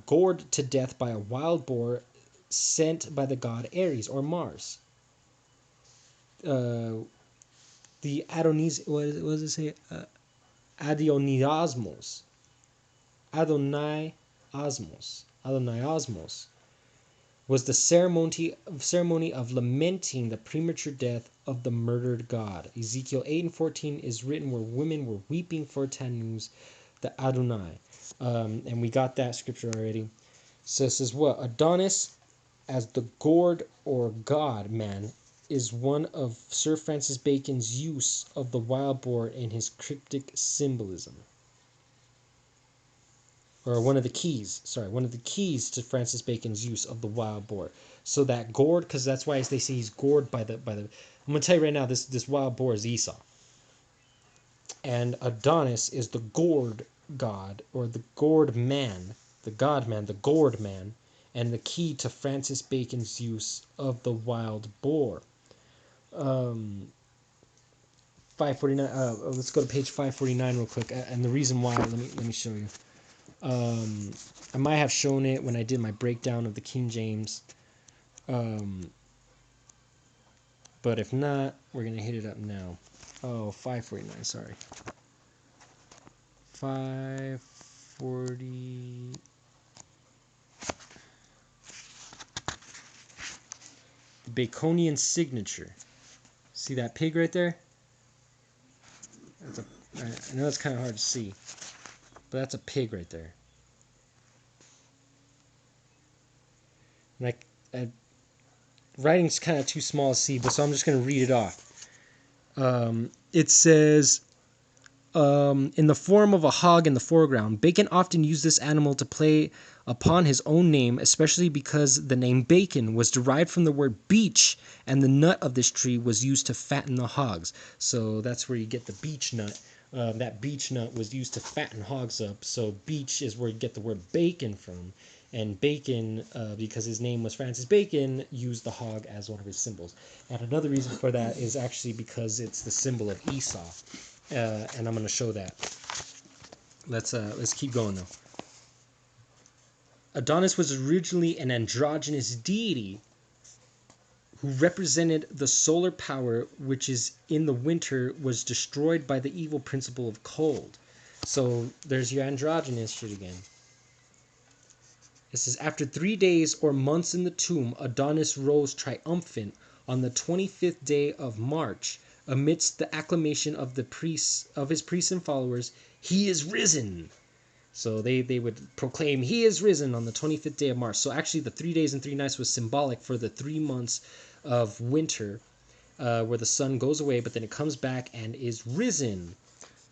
gored to death by a wild boar sent by the god Ares or Mars. The Adonis, what does it say? Adoniosmos. Adoniosmos was the ceremony of lamenting the premature death of the murdered god. Ezekiel 8 and 14 is written where women were weeping for Tammuz, the Adonai. And we got that scripture already. So it says what? Adonis, as the gourd or god man, is one of Sir Francis Bacon's use of the wild boar in his cryptic symbolism. Or one of the keys to Francis Bacon's use of the wild boar. So that gourd, because that's why they say he's gored by the. I'm gonna tell you right now, this wild boar is Esau, and Adonis is the gourd god or the gourd man, the god man, the gourd man, and the key to Francis Bacon's use of the wild boar. 549. Let's go to page 549 real quick. And the reason why, let me show you. I might have shown it when I did my breakdown of the King James. But if not, we're going to hit it up now. Oh, 549, sorry. 540. Baconian signature. See that pig right there? I know it's kind of hard to see, but that's a pig right there. Like, writing's kind of too small to see, but so I'm just going to read it off. It says, in the form of a hog in the foreground, Bacon often used this animal to play upon his own name, especially because the name Bacon was derived from the word beech, and the nut of this tree was used to fatten the hogs. So that's where you get the beech nut. That beech nut was used to fatten hogs up. So beech is where you get the word bacon from. And Bacon, because his name was Francis Bacon, used the hog as one of his symbols. And another reason for that is actually because it's the symbol of Esau. And I'm going to show that. Let's keep going though. Adonis was originally an androgynous deity who represented the solar power, which is in the winter was destroyed by the evil principle of cold. So there's your androgynous shit again. It says, after 3 days or months in the tomb, Adonis rose triumphant on the 25th day of March, amidst the acclamation of the priests, of his priests and followers. He is risen. So they would proclaim, he is risen on the 25th day of March. So actually the 3 days and 3 nights was symbolic for the 3 months of winter, where the sun goes away, but then it comes back and is risen.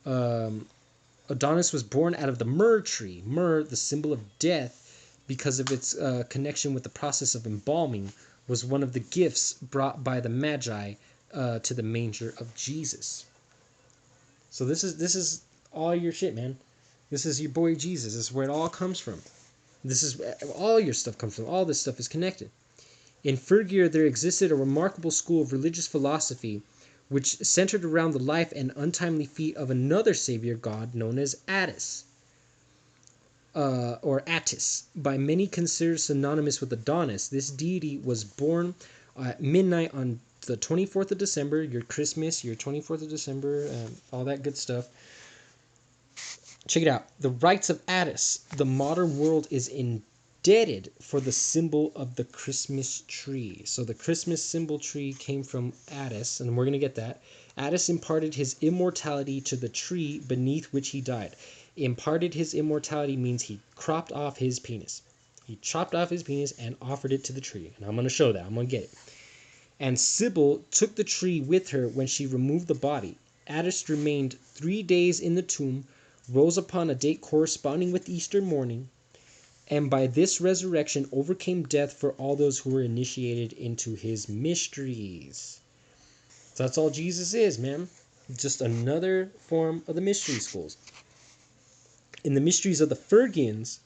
Adonis was born out of the myrrh tree. Myrrh, the symbol of death, because of its connection with the process of embalming, was one of the gifts brought by the Magi to the manger of Jesus. So this is all your shit, man. This is your boy Jesus. This is where it all comes from. This is all your stuff comes from. All this stuff is connected. In Phrygia, there existed a remarkable school of religious philosophy which centered around the life and untimely feat of another savior god known as Attis. Or Attis, by many considered synonymous with Adonis. This deity was born at midnight on the 24th of December, your Christmas, your 24th of December, all that good stuff. Check it out. The rites of Attis. The modern world is indebted for the symbol of the Christmas tree. So the Christmas symbol tree came from Attis, and we're going to get that. Attis imparted his immortality to the tree beneath which he died. Imparted his immortality means he cropped off his penis. He chopped off his penis and offered it to the tree. And I'm going to show that. I'm going to get it. And Sybil took the tree with her when she removed the body. Attis remained 3 days in the tomb, rose upon a date corresponding with Easter morning, and by this resurrection overcame death for all those who were initiated into his mysteries. So that's all Jesus is, man. Just another form of the mystery schools. In the mysteries of the Phrygians,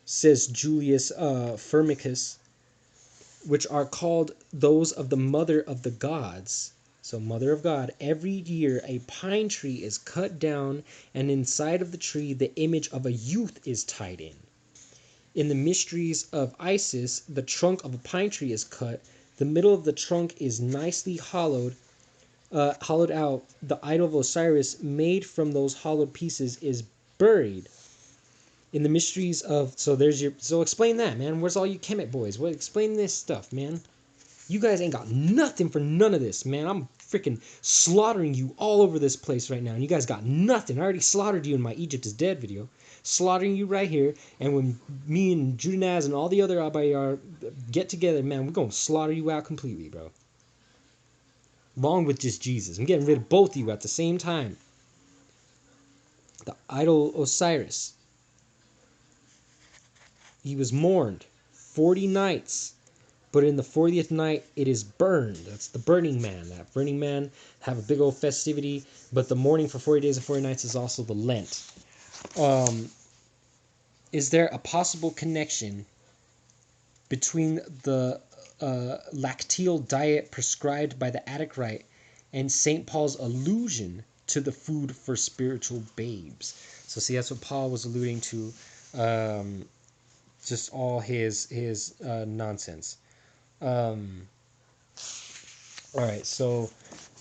says Julius Firmicus, which are called those of the mother of the gods, so mother of God, every year a pine tree is cut down, and inside of the tree the image of a youth is tied in. In the mysteries of Isis, the trunk of a pine tree is cut. The middle of the trunk is nicely hollowed out. The idol of Osiris, made from those hollowed pieces, is buried. In the mysteries of... So explain that, man. Where's all you Kemet boys? Explain this stuff, man. You guys ain't got nothing for none of this, man. I'm freaking slaughtering you all over this place right now, and you guys got nothing. I already slaughtered you in my Egypt is Dead video. Slaughtering you right here, and when me and Judanaz and all the other Abayar get together, man, we're going to slaughter you out completely, bro. Along with just Jesus. I'm getting rid of both of you at the same time. The idol Osiris. He was mourned 40 nights. But in the 40th night, it is burned. That's the Burning Man. That Burning Man have a big old festivity. But the mourning for 40 days and 40 nights is also the Lent. Is there a possible connection between the lacteal diet prescribed by the Attic rite and St. Paul's allusion to the food for spiritual babes. So see, that's what Paul was alluding to. Just all his nonsense. All right, so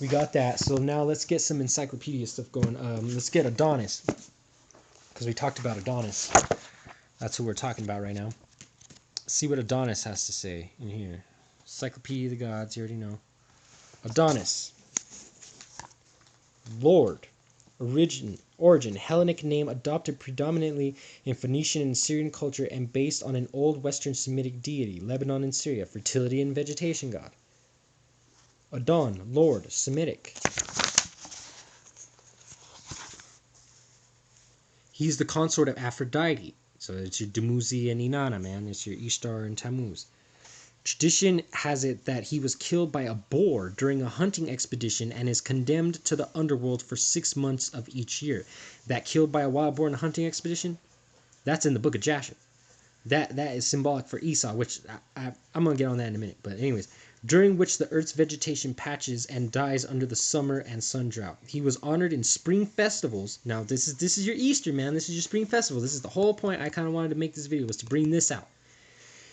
we got that. So now let's get some encyclopedia stuff going. Let's get Adonis, because we talked about Adonis. That's who we're talking about right now. See what Adonis has to say in here. Encyclopedia of the Gods, you already know. Adonis. Lord. Origin. Hellenic name adopted predominantly in Phoenician and Syrian culture and based on an old Western Semitic deity, Lebanon and Syria. Fertility and vegetation god. Adon. Lord. Semitic. He's the consort of Aphrodite. So it's your Dumuzi and Inanna, man. It's your Ishtar and Tammuz. Tradition has it that he was killed by a boar during a hunting expedition and is condemned to the underworld for 6 months of each year. That killed by a wild boar in a hunting expedition, that's in the book of Jasher. That is symbolic for Esau, which I'm going to get on that in a minute. But anyways, during which the earth's vegetation patches and dies under the summer and sun drought. He was honored in spring festivals. Now, this is your Easter, man. This is your spring festival. This is the whole point I kind of wanted to make this video, was to bring this out.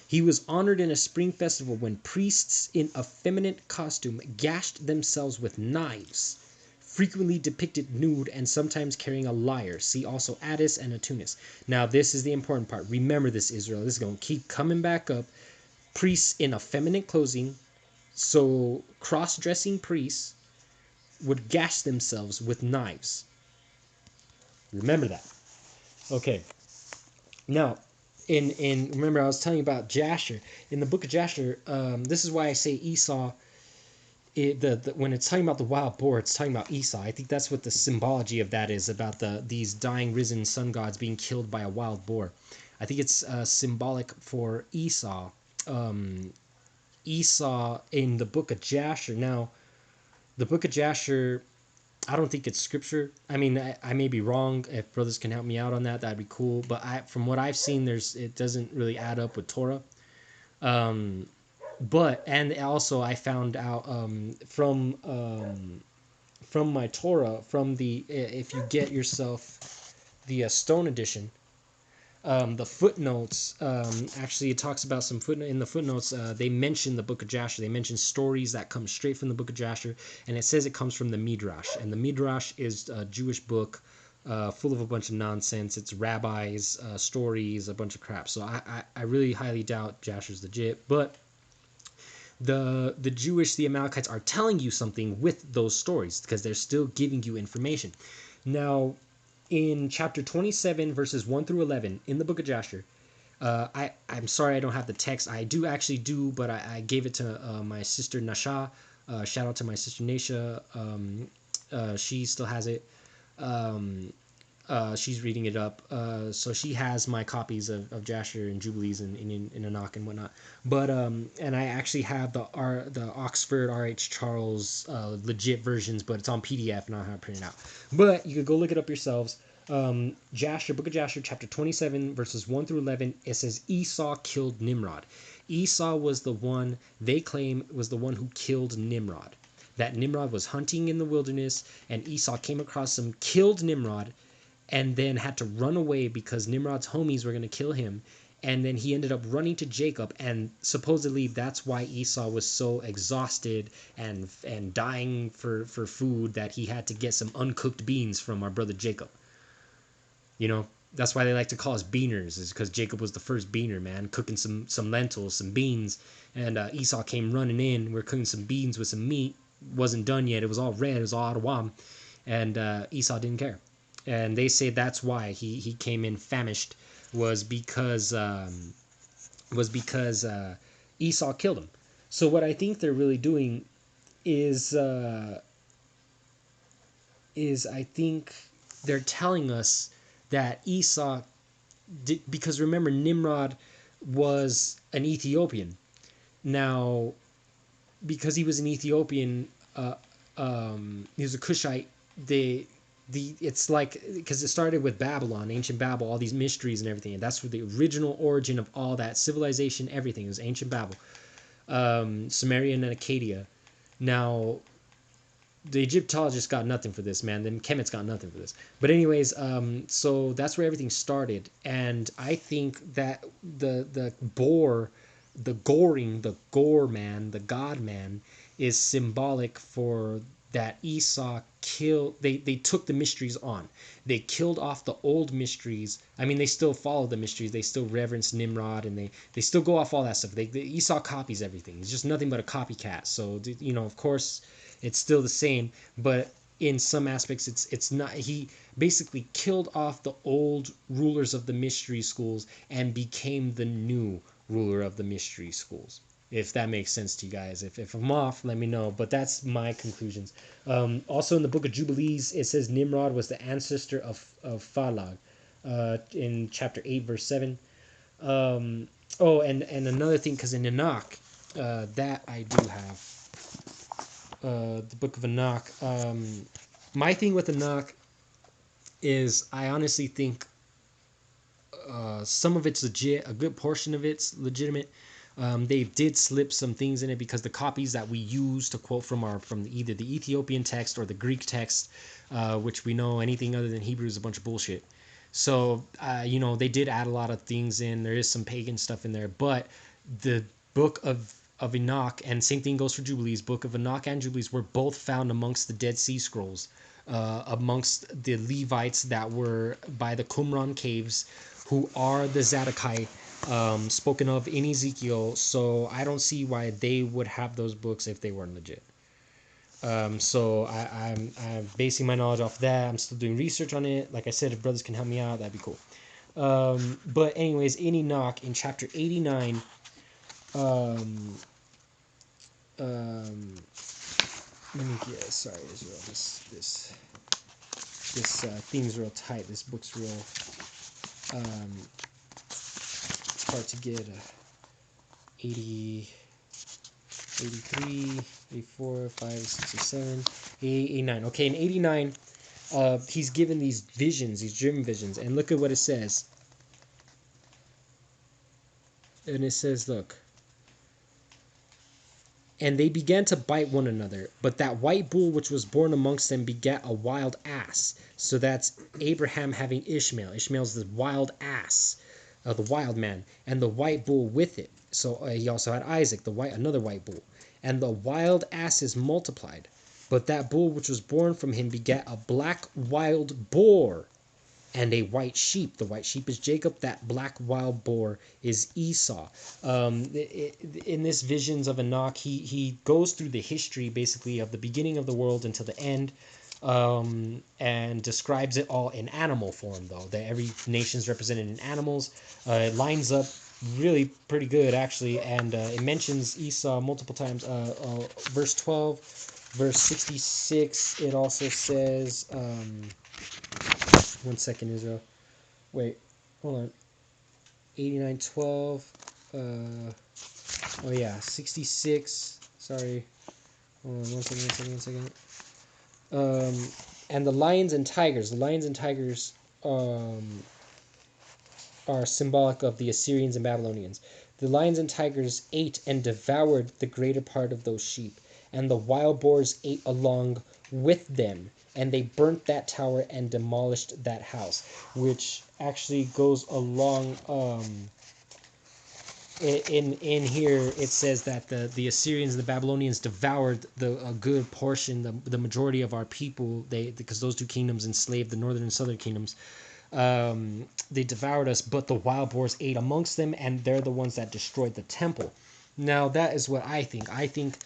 He was honored in a spring festival when priests in effeminate costume gashed themselves with knives, frequently depicted nude and sometimes carrying a lyre. See also Addis and Atunis. Now, this is the important part. Remember this, Israel. This is going to keep coming back up. Priests in effeminate clothing, so cross-dressing priests, would gash themselves with knives. Remember that. Okay. Now, remember I was telling you about Jasher. In the book of Jasher, this is why I say Esau. When it's talking about the wild boar, it's talking about Esau. I think that's what the symbology of that is, about these dying risen sun gods being killed by a wild boar. I think it's symbolic for Esau. Esau in the book of Jasher. Now, the book of Jasher, I don't think it's scripture. I mean, I may be wrong. If brothers can help me out on that, that'd be cool. But from what I've seen, it doesn't really add up with Torah. But and also I found out from my Torah, from the, if you get yourself the Stone edition, the footnotes, actually it talks about some footnote in the footnotes. They mention the book of Jasher. They mention stories that come straight from the book of Jasher, and it says it comes from the Midrash. And the Midrash is a Jewish book full of a bunch of nonsense. It's rabbis, stories, a bunch of crap. So I really highly doubt Jasher's legit. But the Amalekites are telling you something with those stories, because they're still giving you information. Now, in chapter 27, verses 1 through 11, in the book of Jasher, I'm sorry I don't have the text. I actually do, but I gave it to my sister Nasha. Shout out to my sister Nasha. She still has it. She's reading it up. So she has my copies of Jasher and Jubilees and Enoch and whatnot. But and I actually have the Oxford R.H. Charles legit versions, but it's on PDF and I don't have it printed out. But you could go look it up yourselves. Jasher, book of Jasher, chapter 27, verses 1 through 11. It says Esau killed Nimrod. Esau was the one, they claim, was the one who killed Nimrod. That Nimrod was hunting in the wilderness, and Esau came across him, killed Nimrod, and then had to run away because Nimrod's homies were going to kill him. And then he ended up running to Jacob, and supposedly that's why Esau was so exhausted and dying for food that he had to get some uncooked beans from our brother Jacob. You know, that's why they like to call us beaners, is because Jacob was the first beaner, man, cooking some lentils, some beans. And Esau came running in. We're cooking some beans with some meat. Wasn't done yet. It was all red. It was all out of wam. And Esau didn't care. And they say that's why he came in famished, was because Esau killed him. So what I think they're really doing is I think they're telling us that Esau did, because remember, Nimrod was an Ethiopian. Now, because he was an Ethiopian, he was a Cushite. It's like, because it started with Babylon, ancient Babel, all these mysteries and everything, and that's where the original origin of all that civilization, everything, was ancient Babel, Samaria and Acadia. Now, the Egyptologists got nothing for this, man. The Kemets got nothing for this. But anyways, so that's where everything started, and I think that the boar, the gore man, the God man, is symbolic for that Esau killed. They took the mysteries on. They killed off the old mysteries. I mean, they still follow the mysteries. They still reverence Nimrod, and they still go off all that stuff. Esau copies everything. He's just nothing but a copycat. So of course, it's still the same, but in some aspects it's not. He basically killed off the old rulers of the mystery schools and became the new ruler of the mystery schools, if that makes sense to you guys. If I'm off, let me know, but that's my conclusions. Also in the book of Jubilees, it says Nimrod was the ancestor of Phalag, in chapter 8 verse 7. And another thing, because in Enoch, that I do have, the book of Enoch. My thing with Enoch is I honestly think some of it's legit, a good portion of it's legitimate. They did slip some things in it because the copies that we use to quote from either the Ethiopian text or the Greek text, which we know anything other than Hebrew is a bunch of bullshit. So they did add a lot of things in. There is some pagan stuff in there, but the book of Enoch, and same thing goes for Jubilees. Book of Enoch and Jubilees were both found amongst the Dead Sea Scrolls, amongst the Levites that were by the Qumran caves, who are the Zadokite, spoken of in Ezekiel. So I don't see why they would have those books if they weren't legit. So I'm basing my knowledge off that. I'm still doing research on it. Like I said, if brothers can help me out, that'd be cool. But anyways, in Enoch, in chapter 89, let me get, sorry Israel, this thing's real tight. This book's real, it's hard to get. 80, 83, 84, 5, 67, 89. Okay, in 89, he's given these visions, these dream visions, and look at what it says. And it says, look, and they began to bite one another, but that white bull which was born amongst them begat a wild ass. So that's Abraham having Ishmael. Ishmael's the wild ass, the wild man, and the white bull with it. So he also had Isaac, another white bull. And the wild asses multiplied. But that bull which was born from him begat a black wild boar and a white sheep. The white sheep is Jacob. That black wild boar is Esau. In this visions of Enoch, he goes through the history basically of the beginning of the world until the end, and describes it all in animal form, though. That every nation's represented in animals. It lines up really pretty good, actually, and it mentions Esau multiple times. Verse 12, verse 66, it also says, 1 second, Israel. Wait, hold on. 89:12. Oh yeah, 66. Sorry. Hold on, one second. And the lions and tigers. The lions and tigers are symbolic of the Assyrians and Babylonians. The lions and tigers ate and devoured the greater part of those sheep, and the wild boars ate along with them, and they burnt that tower and demolished that house, which actually goes along. In here it says that the Assyrians and the Babylonians devoured a good portion, the majority of our people. Because those two kingdoms enslaved the northern and southern kingdoms. They devoured us, but the wild boars ate amongst them, and they're the ones that destroyed the temple. Now that is what I think. I think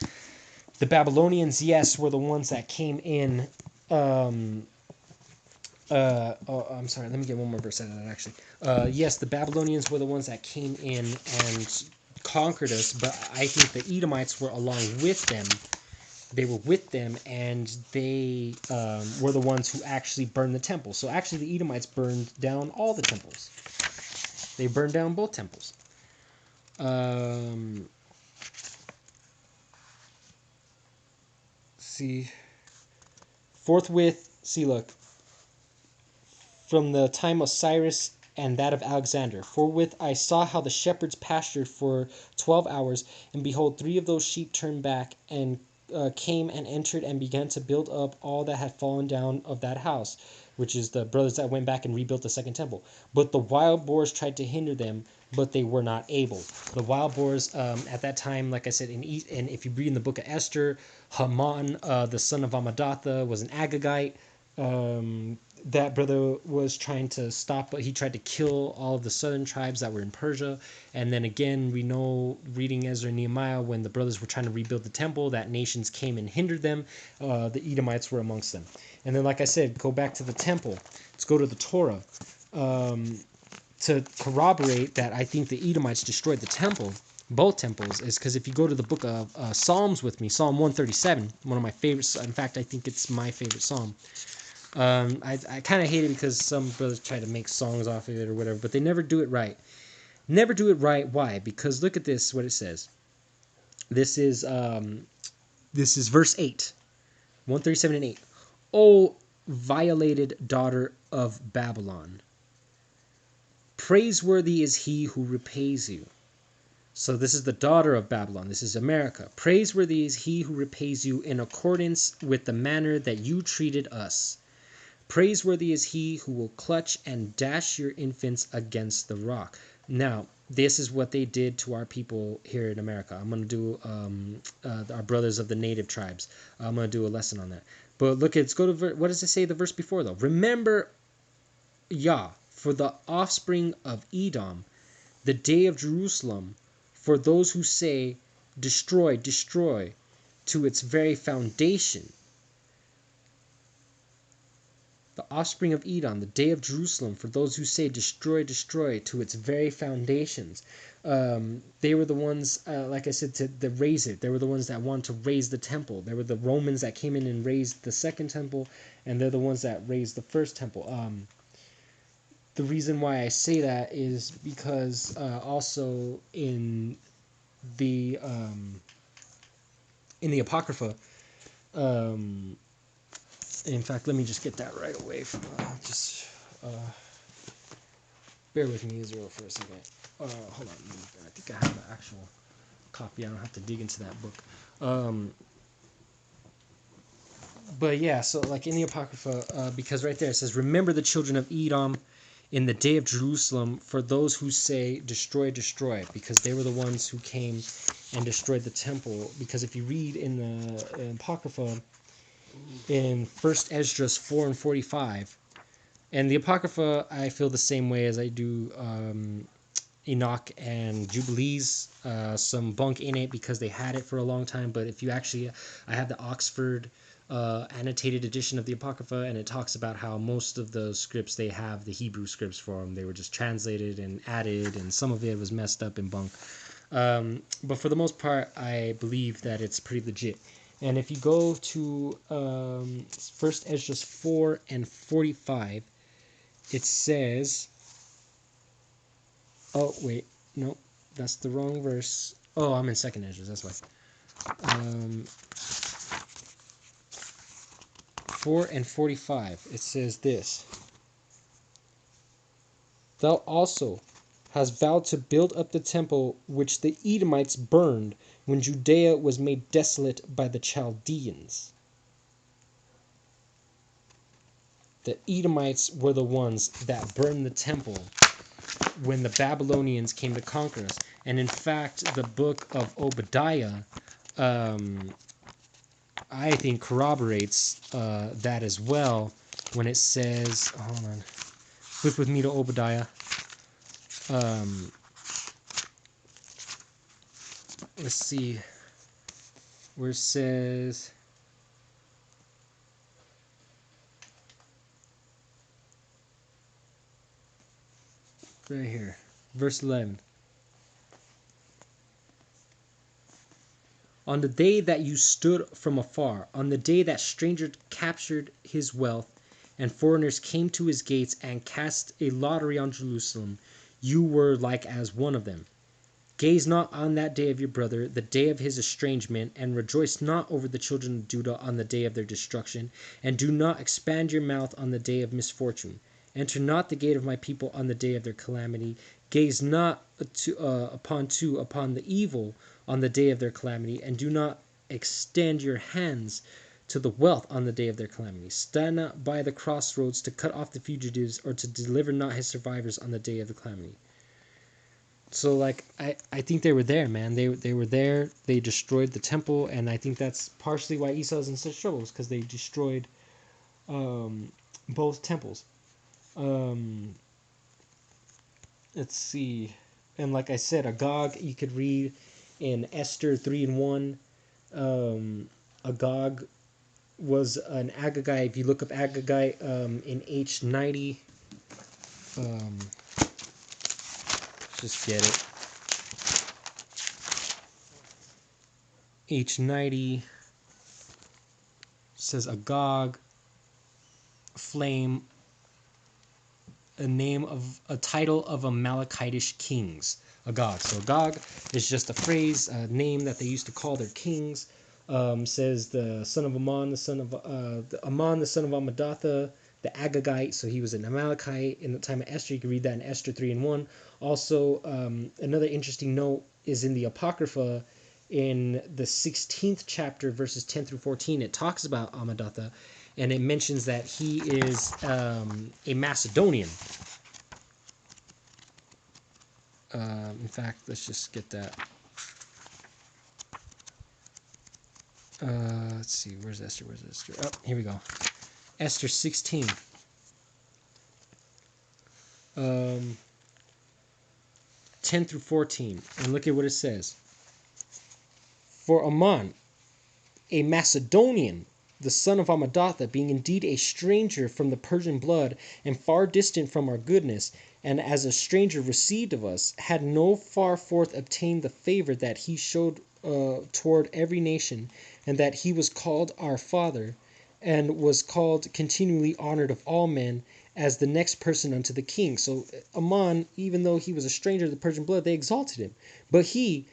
the Babylonians, yes, were the ones that came in. I'm sorry, let me get one more verse out of that, actually. Yes, the Babylonians were the ones that came in and conquered us, but I think the Edomites were along with them. They were with them, and they were the ones who actually burned the temple. So actually the Edomites burned down all the temples. They burned down both temples. See. Forthwith, see, look. From the time of Cyrus and that of Alexander. Forthwith I saw how the shepherds pastured for 12 hours, and behold, 3 of those sheep turned back and came and entered and began to build up all that had fallen down of that house, which is the brothers that went back and rebuilt the second temple. But the wild boars tried to hinder them, but they were not able. The wild boars at that time, like I said, and if you read in the book of Esther, Haman, the son of Amadatha, was an Agagite. That brother was trying to stop, but he tried to kill all of the southern tribes that were in Persia. And then again, we know, reading Ezra and Nehemiah, when the brothers were trying to rebuild the temple, that nations came and hindered them. The Edomites were amongst them. And then, like I said, go back to the temple. Let's go to the Torah. To corroborate that I think the Edomites destroyed the temple, both temples, is because if you go to the book of Psalms with me, Psalm 137, one of my favorites. In fact, I think it's my favorite psalm. I kind of hate it because some brothers try to make songs off of it or whatever, but they never do it right. Never do it right. Why? Because look at this, what it says. This is verse 8. 137 and 8. O violated daughter of Babylon, praiseworthy is he who repays you. So this is the daughter of Babylon. This is America. Praiseworthy is he who repays you in accordance with the manner that you treated us. Praiseworthy is he who will clutch and dash your infants against the rock. Now, this is what they did to our people here in America. I'm going to do our brothers of the native tribes. I'm going to do a lesson on that. But look, let's go to, what does it say the verse before though? Remember, Yah, for the offspring of Edom, the day of Jerusalem, for those who say, destroy, destroy, to its very foundation. The offspring of Edom, the day of Jerusalem, for those who say, destroy, destroy, to its very foundations. They were the ones, like I said, to raise it. They were the ones that wanted to raise the temple. They were the Romans that came in and raised the second temple, and they're the ones that raised the first temple. The reason why I say that is because also in the Apocrypha, in fact, let me just get that right away. Bear with me, Israel, for a second. Hold on. I think I have the actual copy. I don't have to dig into that book. But yeah, so like in the Apocrypha, because right there it says, remember the children of Edom in the day of Jerusalem, for those who say, destroy, destroy, because they were the ones who came and destroyed the temple. Because if you read in the Apocrypha, in 1st Esdras 4 and 45, and the Apocrypha, I feel the same way as I do Enoch and Jubilees. Some bunk in it because they had it for a long time, but if you actually, I have the Oxford annotated edition of the Apocrypha, and it talks about how most of those scripts, they have the Hebrew scripts for them. They were just translated and added, and some of it was messed up and bunk. But for the most part, I believe that it's pretty legit. And if you go to 1st Esdras 4 and 45, it says, oh, wait, no, that's the wrong verse. Oh, I'm in 2nd Esdras, that's why. 4 and 45, it says this. Thou also hast vowed to build up the temple which the Edomites burned when Judea was made desolate by the Chaldeans. The Edomites were the ones that burned the temple when the Babylonians came to conquer us. And in fact, the book of Obadiah, I think, corroborates that as well when it says, hold on, flip with me to Obadiah. Let's see, where it says, right here, verse 11. On the day that you stood from afar, on the day that strangers captured his wealth, and foreigners came to his gates and cast a lottery on Jerusalem, you were like as one of them. Gaze not on that day of your brother, the day of his estrangement, and rejoice not over the children of Judah on the day of their destruction, and do not expand your mouth on the day of misfortune. Enter not the gate of my people on the day of their calamity. Gaze not upon the evil on the day of their calamity, and do not extend your hands to the wealth on the day of their calamity. Stand not by the crossroads to cut off the fugitives, or to deliver not his survivors on the day of the calamity. So, like, I think they were there, man. They were there. They destroyed the temple, and I think that's partially why Esau's in such trouble, because they destroyed both temples. Let's see. And like I said, Agag, you could read in Esther 3:1. Agag was an Agagite. If you look up Agagite in H90, just get it. H90 says Agag, flame, a title of Amalekitish kings. Agag. So Agag is just a phrase, a name that they used to call their kings. Says the son of Ammon, the son of Ammedatha, the Agagite. So he was an Amalekite in the time of Esther. You can read that in Esther 3:1. Also, another interesting note is in the Apocrypha, in the 16th chapter, verses 10 through 14. It talks about Ammedatha, and it mentions that he is a Macedonian. In fact, let's just get that. Let's see, where's Esther? Oh, here we go. Esther 16. 10 through 14. And look at what it says. For Ammon, a Macedonian, the son of Ammedatha, being indeed a stranger from the Persian blood, and far distant from our goodness, and as a stranger received of us, had no far forth obtained the favor that he showed toward every nation, and that he was called our father, and was called continually honored of all men, as the next person unto the king. So Ammon, even though he was a stranger to the Persian blood, they exalted him. But he,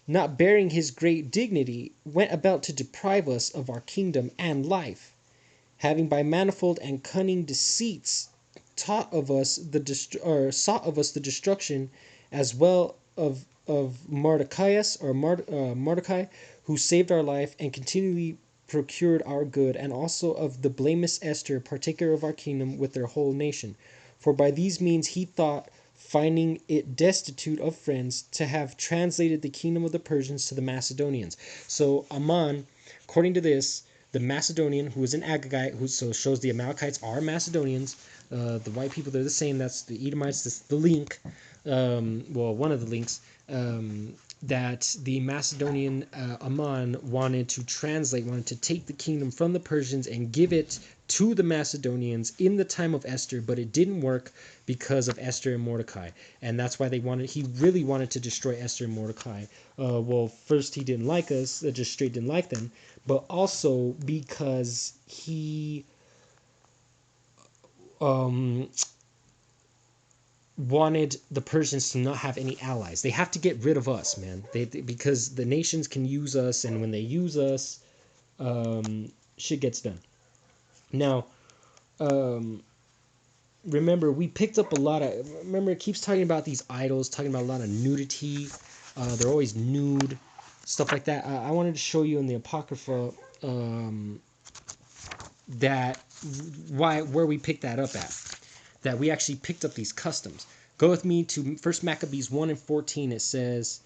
not bearing his great dignity, went about to deprive us of our kingdom and life, having by manifold and cunning deceits sought of us the destruction, as well of Mordecai, who saved our life and continually procured our good, and also of the blameless Esther, partaker of our kingdom with their whole nation. For by these means he thought, finding it destitute of friends, to have translated the kingdom of the Persians to the Macedonians. So Ammon, according to this, the Macedonian, who was an Agagite, who so shows the Amalekites are Macedonians. The white people, they're the same. That's the Edomites. That's the link. One of the links. That the Macedonian Ammon wanted to take the kingdom from the Persians and give it to the Macedonians in the time of Esther, but it didn't work because of Esther and Mordecai, and that's why he really wanted to destroy Esther and Mordecai. First he didn't like us, just straight didn't like them, but also because he wanted the Persians to not have any allies. They have to get rid of us, man. Because the nations can use us, and when they use us, shit gets done. Now, remember, we picked up a lot of... Remember, it keeps talking about these idols, talking about a lot of nudity. They're always nude, stuff like that. I wanted to show you in the Apocrypha where we picked that up at. That we actually picked up these customs. Go with me to 1 Maccabees 1:14. It says,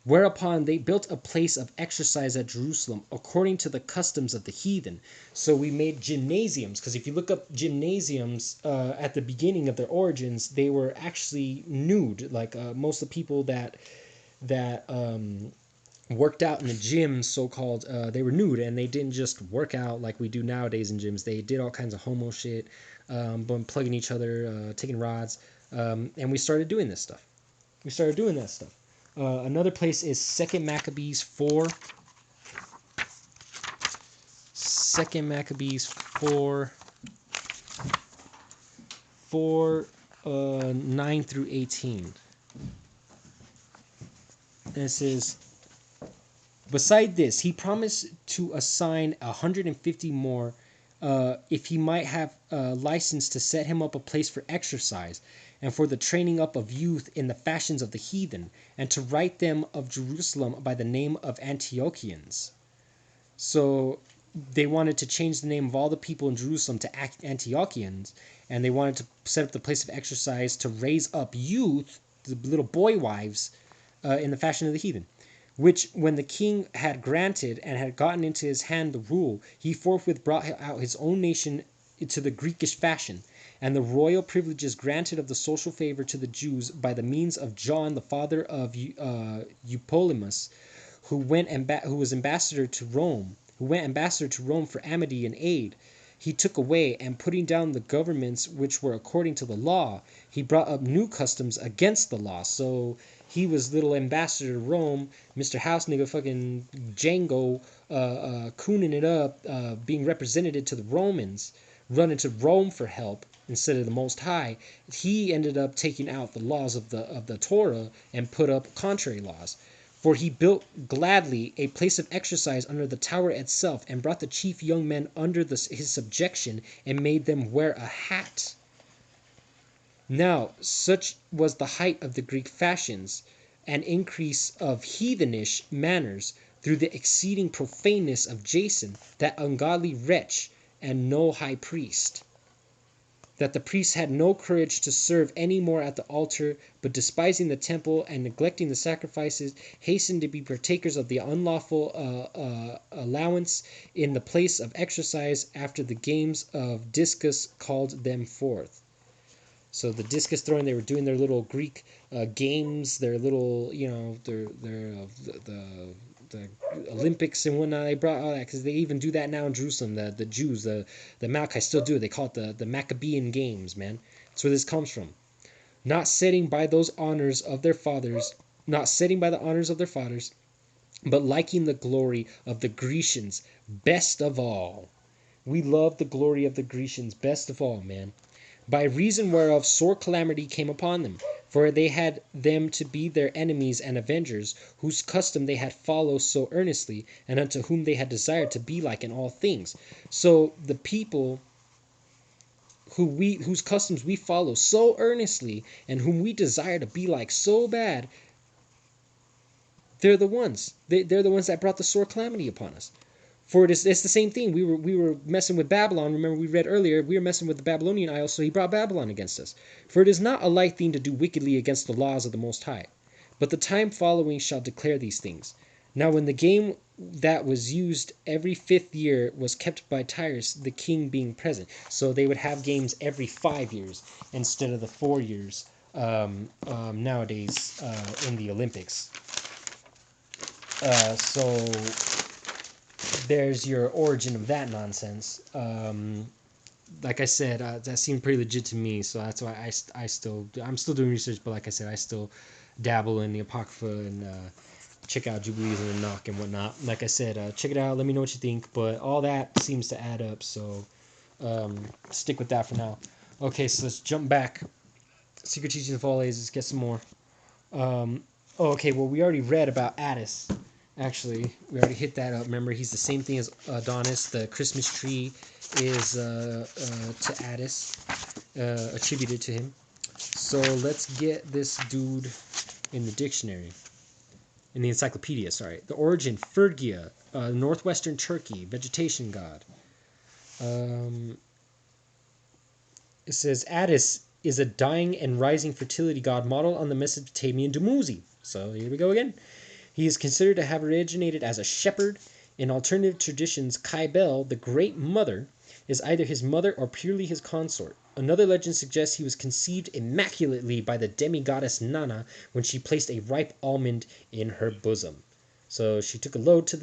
whereupon they built a place of exercise at Jerusalem according to the customs of the heathen. So we made gymnasiums, because if you look up gymnasiums at the beginning of their origins, they were actually nude. Like most of the people that worked out in the gym, so-called, they were nude, and they didn't just work out like we do nowadays in gyms. They did all kinds of homo shit, plugging each other, taking rods, and we started doing this stuff. We started doing that stuff. Another place is 2 Maccabees 4. 2 Maccabees 4, 9 through 18. And it says, beside this, he promised to assign 150 more if he might have license to set him up a place for exercise, and for the training up of youth in the fashions of the heathen, and to write them of Jerusalem by the name of Antiochians. So they wanted to change the name of all the people in Jerusalem to Antiochians, and they wanted to set up the place of exercise to raise up youth, the little boy wives, in the fashion of the heathen. Which, when the king had granted and had gotten into his hand the rule, he forthwith brought out his own nation into the Greekish fashion, and the royal privileges granted of the social favor to the Jews by the means of John, the father of Eupolemus, who was ambassador to Rome, who went ambassador to Rome for amity and aid. He took away, and putting down the governments which were according to the law, he brought up new customs against the law. So he was little ambassador to Rome, Mr. House nigga, fucking Django, cooning it up, being represented to the Romans, running to Rome for help instead of the Most High. He ended up taking out the laws of the Torah and put up contrary laws. For he built gladly a place of exercise under the tower itself, and brought the chief young men under his subjection, and made them wear a hat. Now, such was the height of the Greek fashions, and increase of heathenish manners, through the exceeding profaneness of Jason, that ungodly wretch, and no high priest, that the priests had no courage to serve any more at the altar, but despising the temple and neglecting the sacrifices, hastened to be partakers of the unlawful allowance in the place of exercise, after the games of discus called them forth. So the discus throwing, they were doing their little Greek games, their little, the Olympics and whatnot. They brought all that because they even do that now in Jerusalem. The Jews, the Malachites still do it. They call it the Maccabean Games, man. That's where this comes from. Not setting by those honors of their fathers, but liking the glory of the Grecians best of all. We love the glory of the Grecians best of all, man. By reason whereof sore calamity came upon them, for they had them to be their enemies and avengers, whose custom they had followed so earnestly, and unto whom they had desired to be like in all things. So the people whose customs we follow so earnestly, and whom we desire to be like so bad, they're the ones. They're the ones that brought the sore calamity upon us. For it's the same thing. We were messing with Babylon. Remember, we read earlier, we were messing with the Babylonian isle, so he brought Babylon against us. For it is not a light thing to do wickedly against the laws of the Most High. But the time following shall declare these things. Now when the game that was used every 5th year was kept by Tyrus, the king being present. So they would have games every 5 years instead of the 4 years nowadays in the Olympics. So there's your origin of that nonsense. Like I said, that seemed pretty legit to me, so that's why I'm still doing research. But like I said, I still dabble in the Apocrypha and check out Jubilees and Enoch and whatnot. Like I said, check it out. Let me know what you think. But all that seems to add up, so stick with that for now. Okay, so let's jump back. Secret Teachings of All Ages. Let's get some more. Okay, well, we already read about Addis. Actually, we already hit that up. Remember, he's the same thing as Adonis. The Christmas tree is to Addis, attributed to him. So let's get this dude in the dictionary. In the encyclopedia, sorry. The origin, Phrygia, northwestern Turkey, vegetation god. It says Addis is a dying and rising fertility god modeled on the Mesopotamian Dumuzi. So here we go again. He is considered to have originated as a shepherd. In alternative traditions, Cybele, the Great Mother, is either his mother or purely his consort. Another legend suggests he was conceived immaculately by the demigoddess Nana when she placed a ripe almond in her bosom. So she took a load to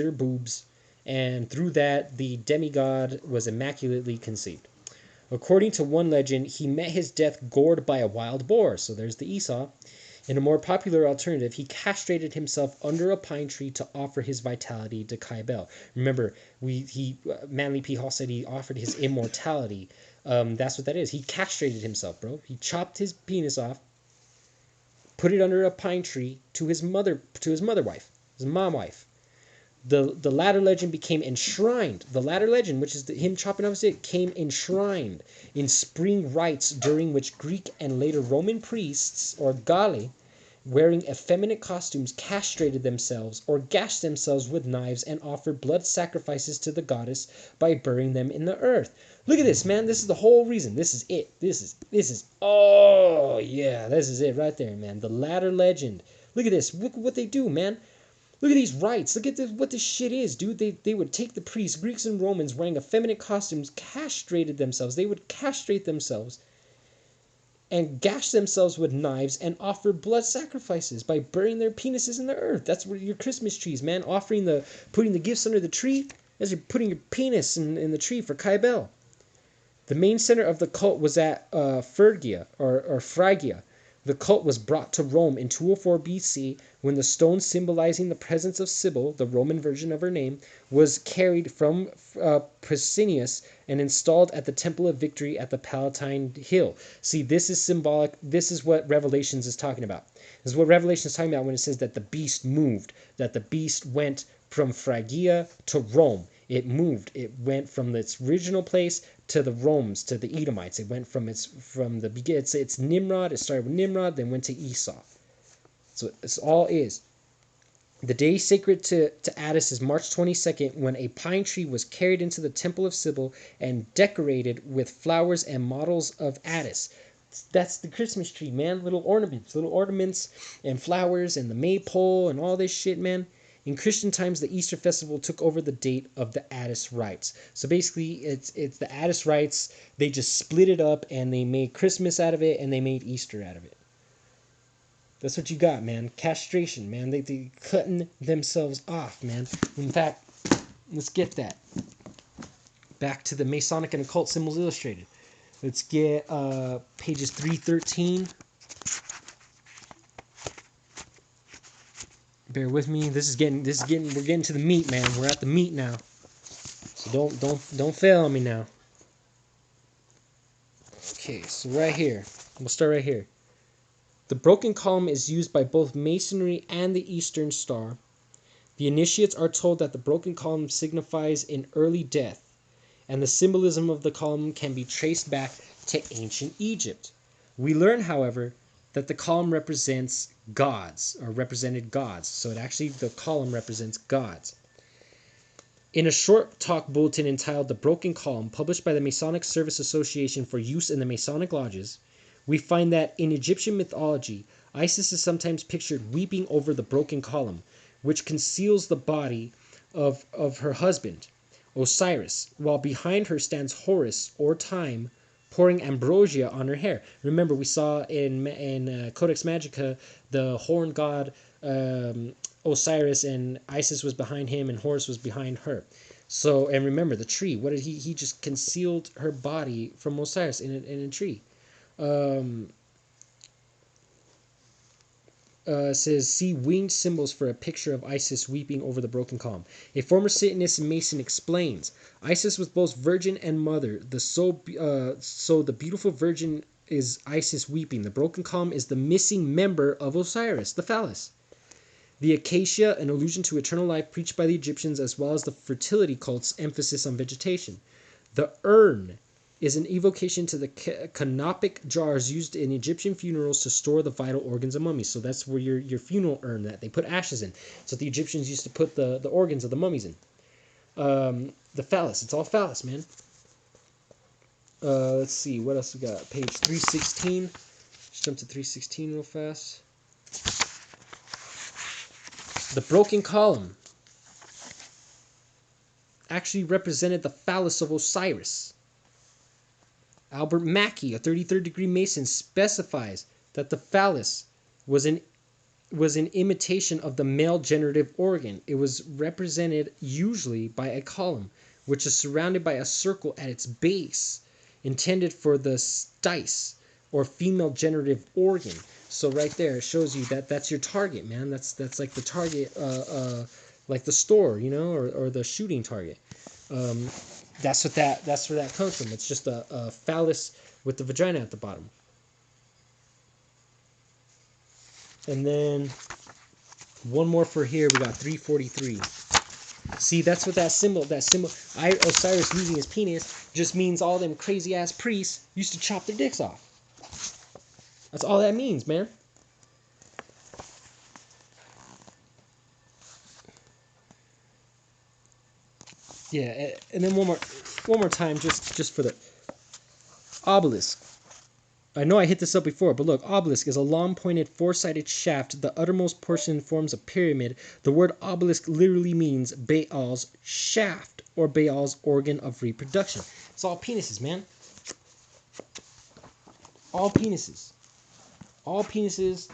her boobs, and through that, the demigod was immaculately conceived. According to one legend, he met his death gored by a wild boar. So there's the Esau. In a more popular alternative, he castrated himself under a pine tree to offer his vitality to Cybele. Remember, Manly P. Hall said he offered his immortality. That's what that is. He castrated himself, bro. He chopped his penis off, put it under a pine tree to his mom wife. The latter legend became enshrined. The latter legend, which is him chopping off his dick, came enshrined in spring rites during which Greek and later Roman priests, or Gali, wearing effeminate costumes, castrated themselves or gashed themselves with knives and offered blood sacrifices to the goddess by burying them in the earth. Look at this, man. This is the whole reason. This is it. This is, oh, yeah, this is it right there, man. The ladder legend. Look at this. Look at what they do, man. Look at these rites. Look at this, what this shit is, dude. They would take the priests, Greeks and Romans, wearing effeminate costumes, castrated themselves. They would castrate themselves and gash themselves with knives and offer blood sacrifices by burying their penises in the earth. That's where your Christmas trees, man. Putting the gifts under the tree as you're putting your penis in the tree for Kybel. The main center of the cult was at Phrygia, or Phrygia. The cult was brought to Rome in 204 BC when the stone symbolizing the presence of Sibyl, the Roman version of her name, was carried from Pessinus and installed at the Temple of Victory at the Palatine Hill. See, this is symbolic. This is what Revelations is talking about. This is what Revelation is talking about when it says that the beast moved, that the beast went from Phrygia to Rome. It moved. It went from its original place to the Romans, to the Edomites. It went from the beginning. It's Nimrod. It started with Nimrod, then went to Esau. So it's all is. The day sacred to Attis is March 22nd, when a pine tree was carried into the temple of Sibyl and decorated with flowers and models of Attis. That's the Christmas tree, man. Little ornaments and flowers and the maypole and all this shit, man. In Christian times, the Easter festival took over the date of the Attis rites. So basically, it's the Attis rites. They just split it up and they made Christmas out of it and they made Easter out of it. That's what you got, man. Castration, man. They cutting themselves off, man. In fact, let's get that. Back to the Masonic and Occult Symbols Illustrated. Let's get pages 313. Bear with me. We're getting to the meat, man. We're at the meat now. So don't fail on me now. Okay, so right here. We'll start right here. The broken column is used by both Masonry and the Eastern Star. The initiates are told that the broken column signifies an early death, and the symbolism of the column can be traced back to ancient Egypt. We learn, however, that the column represents gods, or represented gods. So the column represents gods. In a short talk bulletin entitled The Broken Column, published by the Masonic Service Association for use in the Masonic Lodges, we find that in Egyptian mythology, Isis is sometimes pictured weeping over the broken column, which conceals the body of her husband, Osiris, while behind her stands Horus, or Time, pouring ambrosia on her hair. Remember, we saw in Codex Magica, the horn god Osiris, and Isis was behind him, and Horus was behind her. So, and remember, the tree. What did he just concealed her body from Osiris in a tree. Says, see winged symbols for a picture of Isis weeping over the broken column. A former Satanist Mason explains, Isis was both virgin and mother. So the beautiful virgin is Isis weeping. The broken column is the missing member of Osiris, the phallus. The acacia, an allusion to eternal life preached by the Egyptians, as well as the fertility cult's emphasis on vegetation. The urn is an evocation to the canopic jars used in Egyptian funerals to store the vital organs of mummies. So that's where your funeral urn that they put ashes in. So the Egyptians used to put the organs of the mummies in. The phallus. It's all phallus, man. Let's see. What else we got? Page 316. Just jump to 316 real fast. The broken column actually represented the phallus of Osiris. Albert Mackey, a 33rd degree Mason, specifies that the phallus was an imitation of the male generative organ. It was represented usually by a column, which is surrounded by a circle at its base, intended for the stys, or female generative organ. So right there, it shows you that that's your target, man. That's like the target, like the store, or the shooting target. That's where that comes from. It's just a phallus with the vagina at the bottom. And then one more for here. We got 343. See, that's what that symbol. Osiris using his penis just means all them crazy ass priests used to chop their dicks off. That's all that means, man. Yeah, and then one more time, just for the obelisk. I know I hit this up before, but look, obelisk is a long-pointed, four-sided shaft. The uttermost portion forms a pyramid. The word obelisk literally means Baal's shaft, or Baal's organ of reproduction. It's all penises, man. All penises. All penises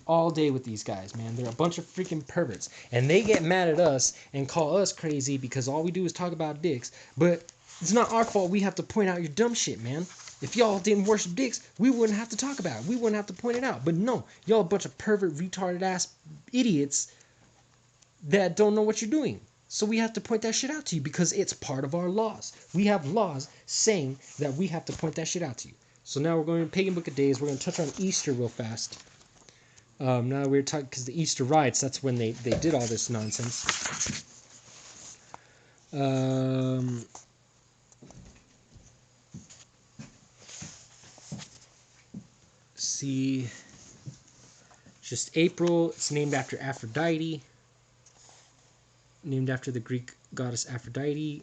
all day with these guys, man. They're a bunch of freaking perverts. And they get mad at us and call us crazy because all we do is talk about dicks. But it's not our fault we have to point out your dumb shit, man. If y'all didn't worship dicks, we wouldn't have to talk about it. We wouldn't have to point it out. But no, y'all a bunch of pervert, retarded ass idiots that don't know what you're doing. So we have to point that shit out to you because it's part of our laws. We have laws saying that we have to point that shit out to you. So now we're going to Pagan Book of Days. We're going to touch on Easter real fast. Now we're talking, because the Easter rites, that's when they did all this nonsense. See, just April. It's named after Aphrodite, named after the Greek goddess Aphrodite,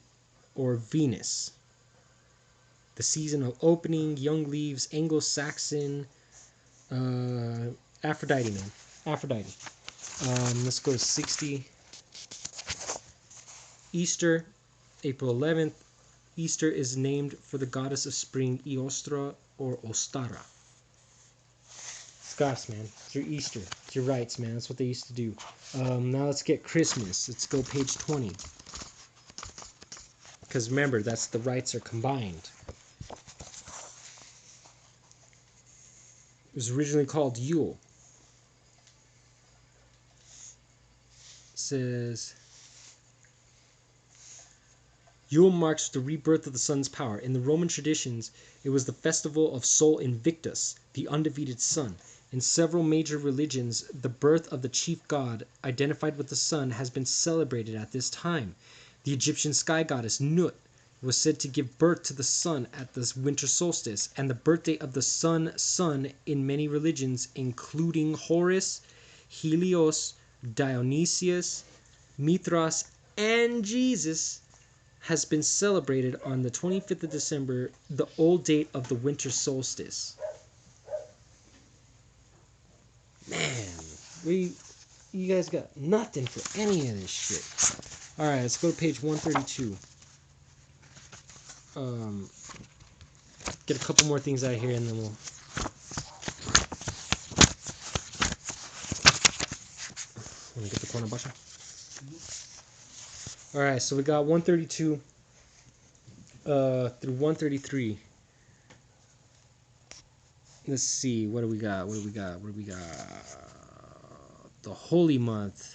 or Venus. The season of opening, young leaves, Anglo-Saxon, Aphrodite, man. Aphrodite. Let's go to 60. Easter, April 11th. Easter is named for the goddess of spring, Eostra or Ostara. It's goddess, man. It's your Easter. It's your rites, man. That's what they used to do. Now let's get Christmas. Let's go page 20. Because remember, that's the rites are combined. It was originally called Yule. It says, Yule marks the rebirth of the sun's power. In the Roman traditions, it was the festival of Sol Invictus, the undefeated sun. In several major religions, the birth of the chief god, identified with the sun, has been celebrated at this time. The Egyptian sky goddess Nut was said to give birth to the sun at the winter solstice, and the birthday of the sun in many religions, including Horus, Helios, Dionysius, Mithras, and Jesus, has been celebrated on the 25th of December, the old date of the winter solstice. Man, you guys got nothing for any of this shit. Alright, let's go to page 132. Get a couple more things out of here and then we'll... Let me get the corner basha. Alright, so we got 132 through 133. Let's see, what do we got? The Holy Month.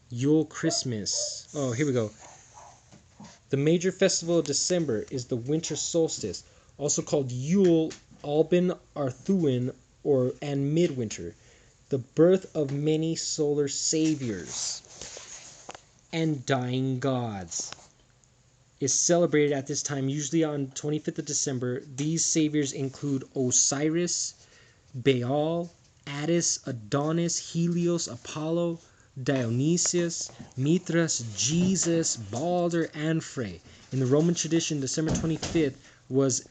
Yule, Christmas. Oh, here we go. The major festival of December is the winter solstice, also called Yule, Alban, Arthuan, and Midwinter. The birth of many solar saviors and dying gods is celebrated at this time, usually on 25th of December. These saviors include Osiris, Baal, Attis, Adonis, Helios, Apollo, Dionysius, Mithras, Jesus, Balder, and Frey. In the Roman tradition, December 25th was